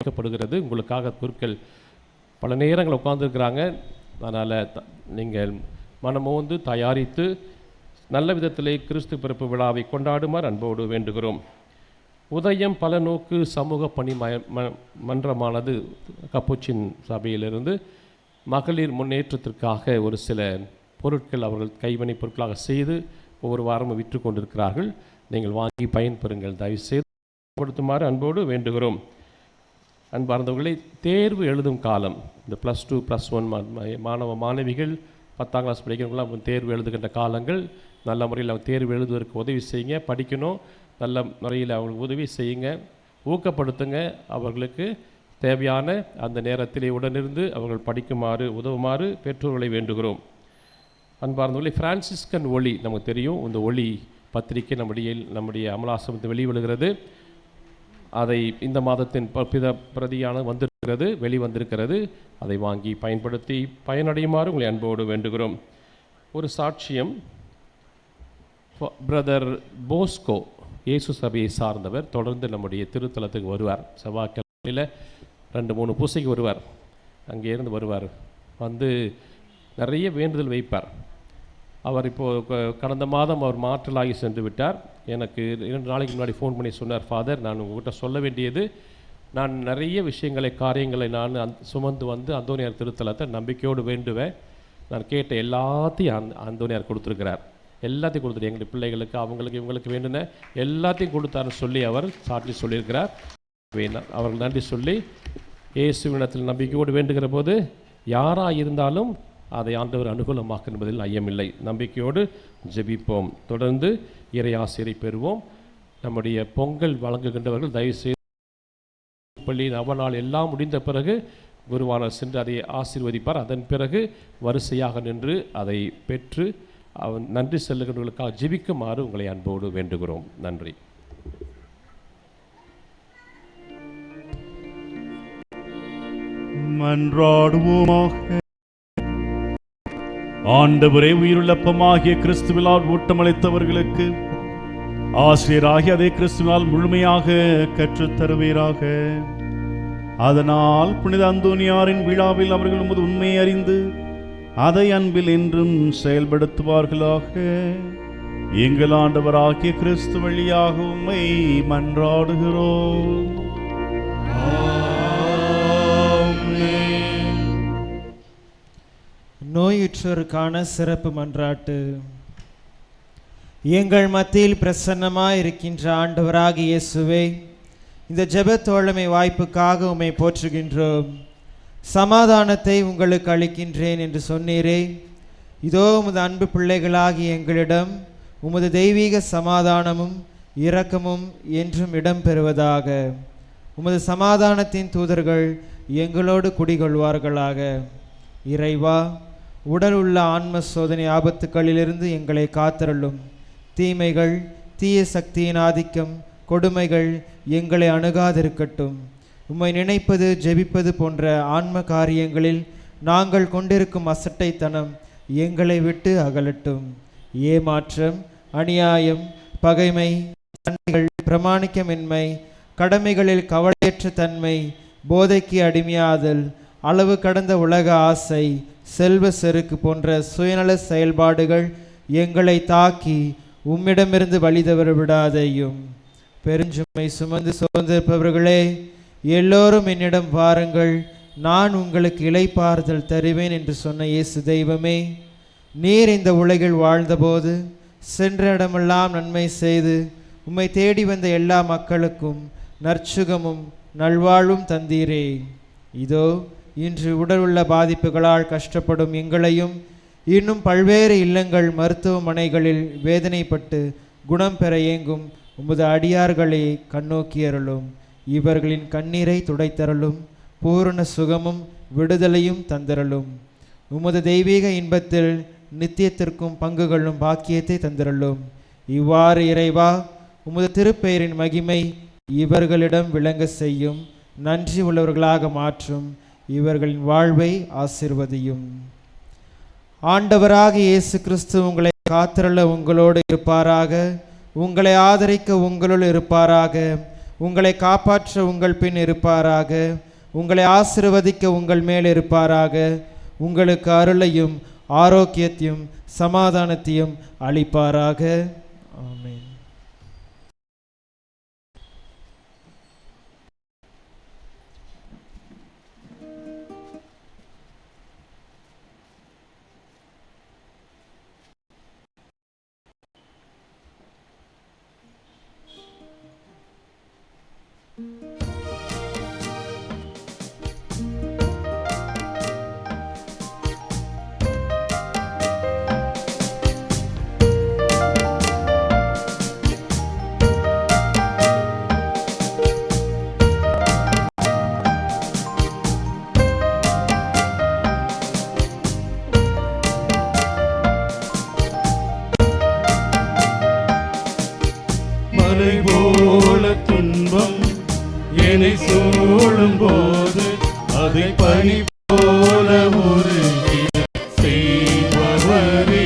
காலப்படுகிறது. உங்களுக்காக குருக்கள் பல நேரங்கள் உட்கார்ந்துருக்கிறாங்க. அதனால் நீங்கள் மனமோந்து தயாரித்து நல்ல விதத்திலே கிறிஸ்து பிறப்பு விழாவை கொண்டாடுமாறு அன்போடு வேண்டுகிறோம். உதயம் பல நோக்கு சமூக பணி மன்றமானது கப்புச்சின் சபையிலிருந்து மகளிர் முன்னேற்றத்திற்காக ஒரு சில பொருட்கள் அவர்கள் கைவினை பொருட்களாக செய்து ஒவ்வொரு வாரமும் விற்று கொண்டிருக்கிறார்கள். நீங்கள் வாங்கி பயன்பெறுங்கள். தயவுசெய்து கொடுத்துமாறு அன்போடு வேண்டுகிறோம். அன்பார்ந்தவர்களை, தேர்வு எழுதும் காலம். இந்த +2 +1 மாணவ மாணவிகள் 10ஆம் கிளாஸ் படிக்கிறவங்களாம் தேர்வு எழுதுகின்ற காலங்கள். நல்ல முறையில் அவங்க தேர்வு எழுதுவதற்கு உதவி செய்யுங்க. படிக்கணும், நல்ல முறையில் அவங்களுக்கு உதவி செய்யுங்க, ஊக்கப்படுத்துங்க. அவர்களுக்கு தேவையான அந்த நேரத்திலே உடனிருந்து அவர்கள் படிக்குமாறு உதவுமாறு பெற்றோர்களை வேண்டுகிறோம். அன்பார்ந்தவர்களே, பிரான்சிஸ்கன் ஒளி நமக்கு தெரியும். இந்த ஒளி பத்திரிகை நம்முடைய அமலாசிரமத்தில் வெளிவருகிறது. அதை இந்த மாதத்தின் பிரதியான வந்திருக்கிறது, வெளிவந்திருக்கிறது. அதை வாங்கி பயன்படுத்தி பயனடையுமாறு உங்களை அன்போடு வேண்டுகிறோம். ஒரு சாட்சியம். பிரதர் போஸ்கோ இயேசு சபையை சார்ந்தவர், தொடர்ந்து நம்முடைய திருத்தலத்துக்கு வருவார். செவ்வாய்க்கிழமையில் 2-3 பூசைக்கு வருவார். அங்கேருந்து வருவார், வந்து நிறைய வேண்டுதல் வைப்பார். அவர் இப்போது கடந்த மாதம் அவர் மாற்றலாகி சென்று விட்டார். எனக்கு 2 நாளைக்கு முன்னாடி ஃபோன் பண்ணி சொன்னார், ஃபாதர், நான் உங்கள்கிட்ட சொல்ல வேண்டியது, நான் நிறைய விஷயங்களை காரியங்களை நான் சுமந்து வந்து அந்தோனியார் திருத்தலத்தை நம்பிக்கையோடு வேண்டுவேன். நான் கேட்ட எல்லாத்தையும் அந்தோனியார் கொடுத்துருக்கிறார். எல்லாத்தையும் கொடுத்துரு, எங்களுடைய பிள்ளைகளுக்கு, அவங்களுக்கு, இவங்களுக்கு வேண்டுன எல்லாத்தையும் கொடுத்தாருன்னு சொல்லி அவர் சாட்சி சொல்லியிருக்கிறார். அவர்கள் நன்றி சொல்லி இயேசுவினத்தில் நம்பிக்கையோடு வேண்டுகிற போது யாராக இருந்தாலும் அதை ஆண்டவர் அனுகூலமாக்கும் என்பதில் ஐயமில்லை. நம்பிக்கையோடு ஜெபிப்போம். தொடர்ந்து இறை ஆசிரியை பெறுவோம். நம்முடைய பொங்கல் வழங்குகின்றவர்கள் தயவுசெய்து பள்ளி நவநாள் எல்லாம் முடிந்த பிறகு குருவானர் சென்று அதை ஆசீர்வதிப்பார். அதன் பிறகு வரிசையாக நின்று அதை பெற்று அவன் நன்றி செல்லுகின்றவர்களுக்காக ஜெபிக்குமாறு உங்களை அன்போடு வேண்டுகிறோம். நன்றி. மன்றாடுவோமாக. ஆண்டவரே, உயிருள்ளப்பமாகிய கிறிஸ்துவினால் ஊட்டமளித்தவர்களுக்கு ஆசிரியராகி அதே கிறிஸ்துவினால் முழுமையாக கற்றுத்தருவீராக. அதனால் புனித அந்தோனியாரின் விழாவில் அவர்கள் உமது உண்மையை அறிந்து அதை அன்பில் என்றும் செயல்படுத்துவார்களாக. எங்கள் ஆண்டவராகிய கிறிஸ்து வழியாக உம்மை மன்றாடுகிறோம். நோயுற்றோருக்கான சிறப்பு மன்றாட்டு. எங்கள் மத்தியில் பிரசன்னமாய் இருக்கின்ற ஆண்டவராகிய இயேசுவே, இந்த ஜெபத் தோழமை வாய்ப்புக்காக உம்மை போற்றுகின்றோம். சமாதானத்தை உங்களுக்கு அளிக்கின்றேன் என்று சொன்னீரே. இதோ உமது அன்பு பிள்ளைகளாகிய எங்களிடம் உமது தெய்வீக சமாதானமும் இரக்கமும் என்றும் இடம்பெறுவதாக. உமது சமாதானத்தின் தூதர்கள் எங்களோடு குடிகொள்வார்களாக. இறைவா, உடல் உள்ள ஆன்ம சோதனை ஆபத்துக்களிலிருந்து எங்களை காத்தருளும். தீமைகள், தீய சக்தியின் ஆதிக்கம், கொடுமைகள் எங்களை அணுகாதிருக்கட்டும். உம்மை நினைப்பது, ஜெபிப்பது போன்ற ஆன்ம காரியங்களில் நாங்கள் கொண்டிருக்கும் அசட்டைத்தனம் எங்களை விட்டு அகலட்டும். ஏமாற்றம், அநியாயம், பகைமை, சண்டைகள், பிரமாணிக்கமின்மை, கடமைகளில் கவலையற்ற தன்மை, போதைக்கு அடிமையாதல், அளவு கடந்த உலக ஆசை, செல்வ செருக்கு போன்ற சுயநல செயல்பாடுகள் எங்களை தாக்கி உம்மிடமிருந்து வழிதவற விடாதையும். பெருஞ்சுமை சுமந்து சோர்ந்திருப்பவர்களே, எல்லோரும் என்னிடம் வாருங்கள், நான் உங்களுக்கு இளைப்பாறுதல் தருவேன் என்று சொன்ன இயேசு தெய்வமே, நீர் இந்த உலகில் வாழ்ந்தபோது சென்ற இடமெல்லாம் நன்மை செய்து உம்மை தேடி வந்த எல்லா மக்களுக்கும் நற்சுகமும் நல்வாழ்வும் தந்தீரே. இதோ இன்று உடல் உள்ள பாதிப்புகளால் கஷ்டப்படும் எங்களையும், இன்னும் பல்வேறு இல்லங்கள், மருத்துவமனைகளில் வேதனைப்பட்டு குணம் பெற இயங்கும் உமது அடியார்களை கண்ணோக்கியருளும். இவர்களின் கண்ணீரை துடைத்தருளும். பூரண சுகமும் விடுதலையும் தந்தருளும். உமது தெய்வீக இன்பத்தில் நித்தியத்திற்கும் பங்குகளும் பாக்கியத்தை தந்தருளும். இவ்வாறு இறைவா, உமது திருப்பெயரின் மகிமை இவர்களிடம் விளங்க செய்யும். நன்றி உள்ளவர்களாக மாற்றும். இவர்களின் வாழ்வை ஆசீர்வதியும். ஆண்டவராக இயேசு கிறிஸ்து உங்களை காத்தருள உங்களோடு இருப்பாராக. உங்களை ஆதரிக்க உங்களுள் இருப்பாராக. உங்களை காப்பாற்ற உங்கள் பின் இருப்பாராக. உங்களை ஆசீர்வதிக்க உங்கள் மேல் இருப்பாராக. உங்களுக்கு அருளையும் ஆரோக்கியத்தையும் சமாதானத்தையும் அளிப்பாராக. ஆமென். மலை போல துன்பம் எனை சூழும் போது அதை பனி போல உருகிட செய்பவரே.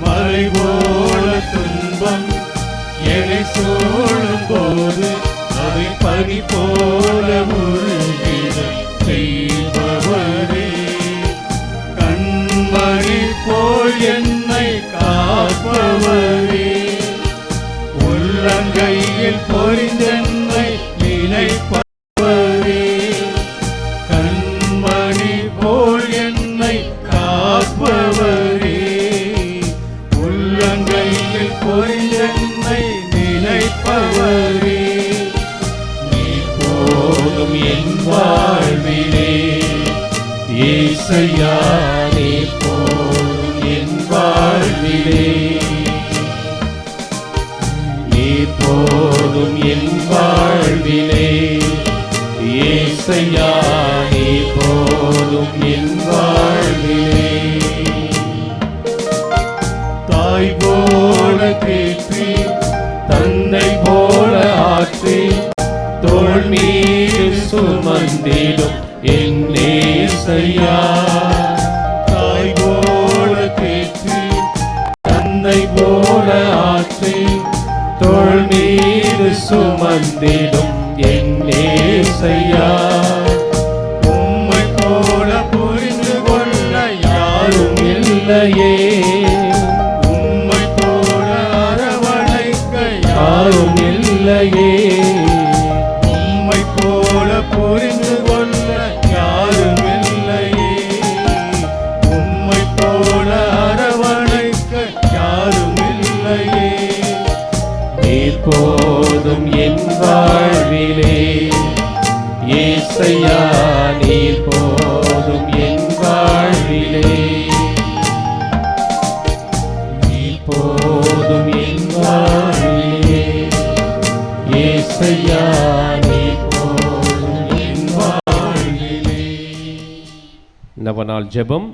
மலை போல துன்பம் எனை சூழும் போது அதை பனி போல உருகிட செய்பவரே. கண்மணி போல் என்னை காப்பவரே. உள்ளங்கையில் பொறிந்தென்னை நினைப்பவரே. கண்மணி போல் என்னை காப்பவரே. உள்ளங்கையில் பொறிந்தென்னை நினைப்பவரே. நீ போதும் என் வாழ்விலே ஏசையா, நீ போதும் என் வாழ்விலே. நீ போதும் என் வாழ்விலே ஏசையா, நீ போதும் என் வாழ்விலே. தாய் போல தேற்றி தந்தை போல ஆற்றி தோள் மீது சுமந்திடும் என் ஏசையா. தாய் போல தேற்றி தந்தை போல ஆற்றி தோள் மீது சுமந்திடும் என் ஏசையா. உம்மை போல புரிந்து கொள்ள யாரும் இல்லையே. உம்மை போல அரவணைக்க யாரும் இல்லையே. உம்மை போல புரிந்து கொள்ள யாரும் இல்லையே. உம்மை போல அரவணைக்க யாரும் இல்லையே. நீர் போதும் என் வாழ்விலே ஏசையா, நீர் போதும் என் வாழ்விலே. நீர் போதும் என் வாழ்விலே ஏசையா, நீர் போதும் என் வாழ்விலே. நவநாள் ஜெபம்.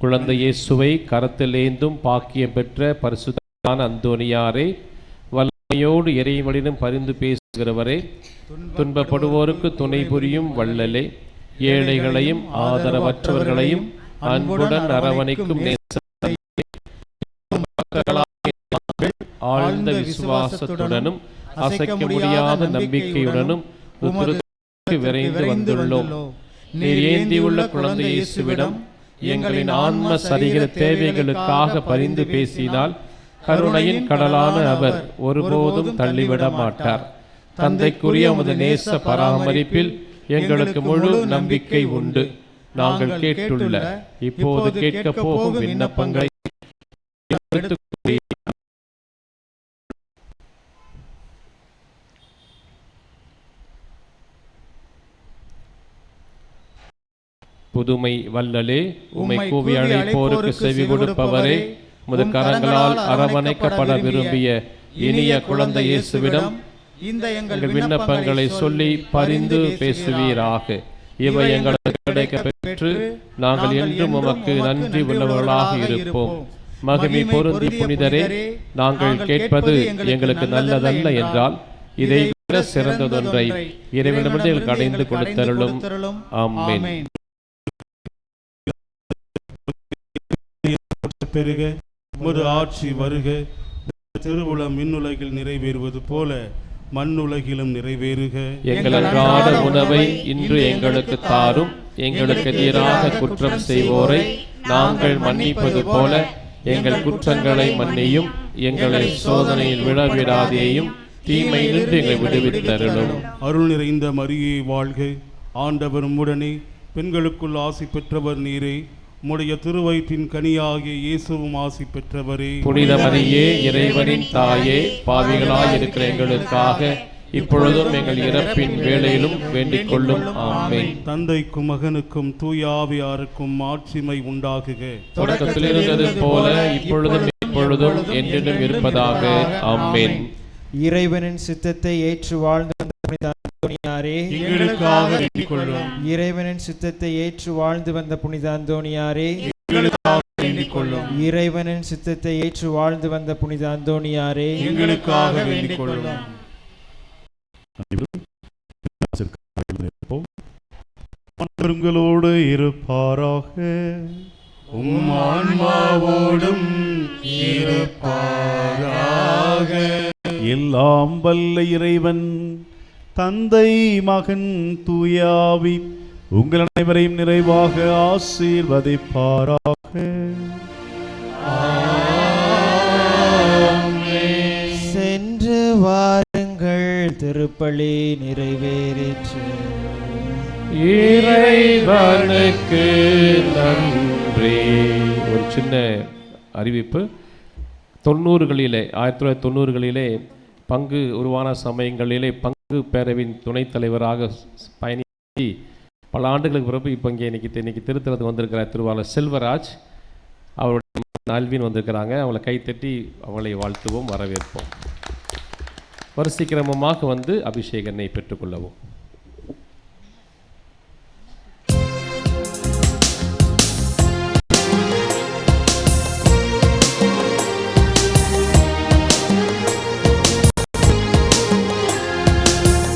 குழந்தை இயேசுவை கரத்திலேந்தும் பாக்கியம் பெற்ற பரிசுத்தமான அந்தோனியாரே, வல்லமையோடு இறைவனிடம் பரிந்து பேசுகிறவரே, துன்பப்படுவோருக்கு துணை புரியும் வள்ளலே, ஏழைகளையும் ஆதரவற்றவர்களையும் அன்புடன் அரவணைக்கும் ஆழ்ந்த விசுவாசத்துடனும் அசைக்க முடியாத நம்பிக்கையுடனும் விரைந்து வந்துள்ளோம். நீர் ஏந்தியுள்ள குழந்தை இயேசுவிடம் எங்களின் ஆன்ம சரீர தேவைகளுக்காக பரிந்து பேசினால் கருணையின் கடலான அவர் ஒருபோதும் தள்ளிவிட மாட்டார். தந்தைக்குரிய உமது நேச பராமரிப்பில் எங்களுக்கு முழு நம்பிக்கை உண்டு. நாங்கள் கேட்டுள்ள இப்போது கேட்க போகும் விண்ணப்பங்களை புதுமை வல்லலே, உம்மை கூவி அழைப்போருக்கு செவி கொடுப்பவரே, உமது கரங்களால் அரவணைக்கப்பட விரும்பிய இனிய குழந்தை இயேசுவிடம் இந்த எங்கள் விண்ணப்பங்களை சொல்லி பரிந்து பேசுவீராக. இவை எங்களுக்கு கிடைக்க பெற்று நாங்கள் என்றும் உமக்கு நன்றி உள்ளவர்களாக இருப்போம். மகிமை பொருந்தி புனிதரே, நாங்கள் கேட்பது எங்களுக்கு நல்லதல்ல என்றால் இதை விட சிறந்ததொன்றை இறைவனிடமிருந்து எங்களுக்கு அடைந்து கொடுத்தருளும். ஆமென். பெருக, உமது ஆட்சி வருக, திருவுளம் விண்ணுலகில் நிறைவேறுவது போல மண்ணுலகிலும் நிறைவேறுக. எங்கள் அன்றாட உணவை இன்று எங்களுக்கு தாரும். எங்களுக்கு எதிராக குற்றம் செய்வோரை நாங்கள் மன்னிப்பது போல எங்கள் குற்றங்களை மன்னியும். எங்களை சோதனையில் விழவிடாதேயும், தீமையிலிருந்து எங்களை விடுவித்தருளும். அருள் நிறைந்த மரியே வாழ்க, ஆண்டவர் உம்முடனே, பெண்களுக்குள் ஆசி பெற்றவர் நீரே. உம்முடைய திருவயிற்றின் கனியாகிய இயேசுவும் ஆசி பெற்றவரே. புனித மரியே, இறைவனின் தாயே, பாவிகளாயிருக்கிற எங்களுக்காக இப்பொழுதும் எங்கள் இறப்பின் வேளையிலும் வேண்டிக் கொள்ளும். ஆமென். தந்தைக்கும் மகனுக்கும் தூய ஆவியாருக்கும் ஆட்சிமை உண்டாகுக. தொடக்கத்தில் இருந்தது போல இப்பொழுதும் எப்பொழுதும் என்றென்றும் இருப்பதாக. ஆமென். இறைவனின் சித்தத்தை ஏற்று வாழ்ந்த புனித அந்தோனியாரே, எங்களுக்காக வேண்டிக் கொள்ளும். இறைவனின் சித்தத்தை ஏற்று வாழ்ந்து வந்த புனித அந்தோனியாரே, எங்களுக்காக வேண்டிக் கொள்ளும். இறைவனின் சித்தத்தை ஏற்று வாழ்ந்து வந்த புனித அந்தோனியாரே, எங்களுக்காக வேண்டிக் கொள்ளும். உங்களோடு இருப்பாராக. உம் ஆன்மாவோடும் இருப்பாராக. எல்லாம் வல்ல இறைவன் தந்தை மகன் தூயாவி உங்கள் அனைவரையும் நிறைவாக ஆசீர்வதிப்பாராக. சென்று வாருங்கள், திருப்பலி நிறைவேறிற்று. இறைவனுக்கு நன்றி. ஒரு சின்ன அறிவிப்பு. 90களிலே 1990களிலே பங்கு உருவான சமயங்களிலே பங்கு பேரவின் துணைத் தலைவராக பயணித்து பல ஆண்டுகளுக்கு பிறகு இப்போ இன்னைக்கு திருத்தலத்து வந்திருக்கிற திருவாளர் செல்வராஜ் அவருடைய அல்வின் வந்திருக்கிறாங்க. அவங்களை கைத்தட்டி அவளை வாழ்த்துவோம், வரவேற்போம். வரிசைக்கிரமமாக வந்து அபிஷேகனை பெற்றுக்கொள்ளவும்.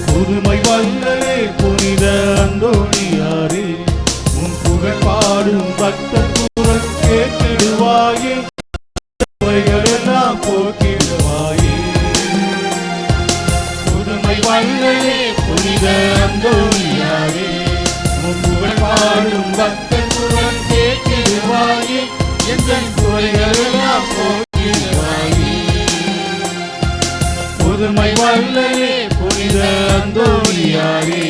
புதுமை வல்லலே புனித அந்தோணியாரே, உன் புகழ் பாடும் பக்தர் குரல் கேட்டிடுவாயே, எல்லாம் போக்கிடுவாயே. புதுமை வல்லலே புனித அந்தோணியாரே, உன் புகழ் பாடும் பக்தர் குரல் கேட்டிடுவாயே, எங்கள் குறைகளெல்லாம் போக்கிடுவாயே. புதுமை வல்லலே புனித அந்தோணியாரே.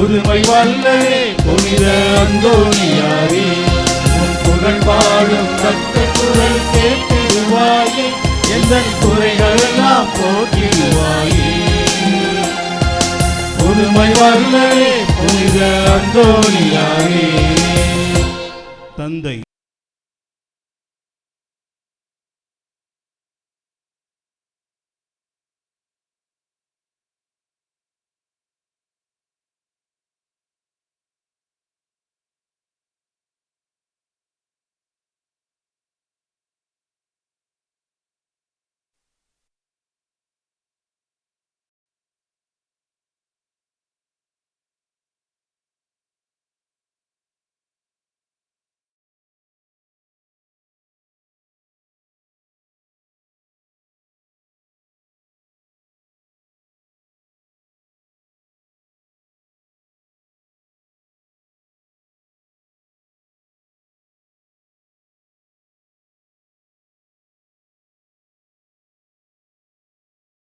புதுமை வல்லலே புனித அந்தோணியாரே, உன் புகழ் பாடும் பக்தர் குரல் கேட்டிடுவாயே, எந்தன் குறைகளெல்லாம் போக்கிடுவாயே. புதுமை வல்லலே புனித அந்தோணியாரே. தந்தை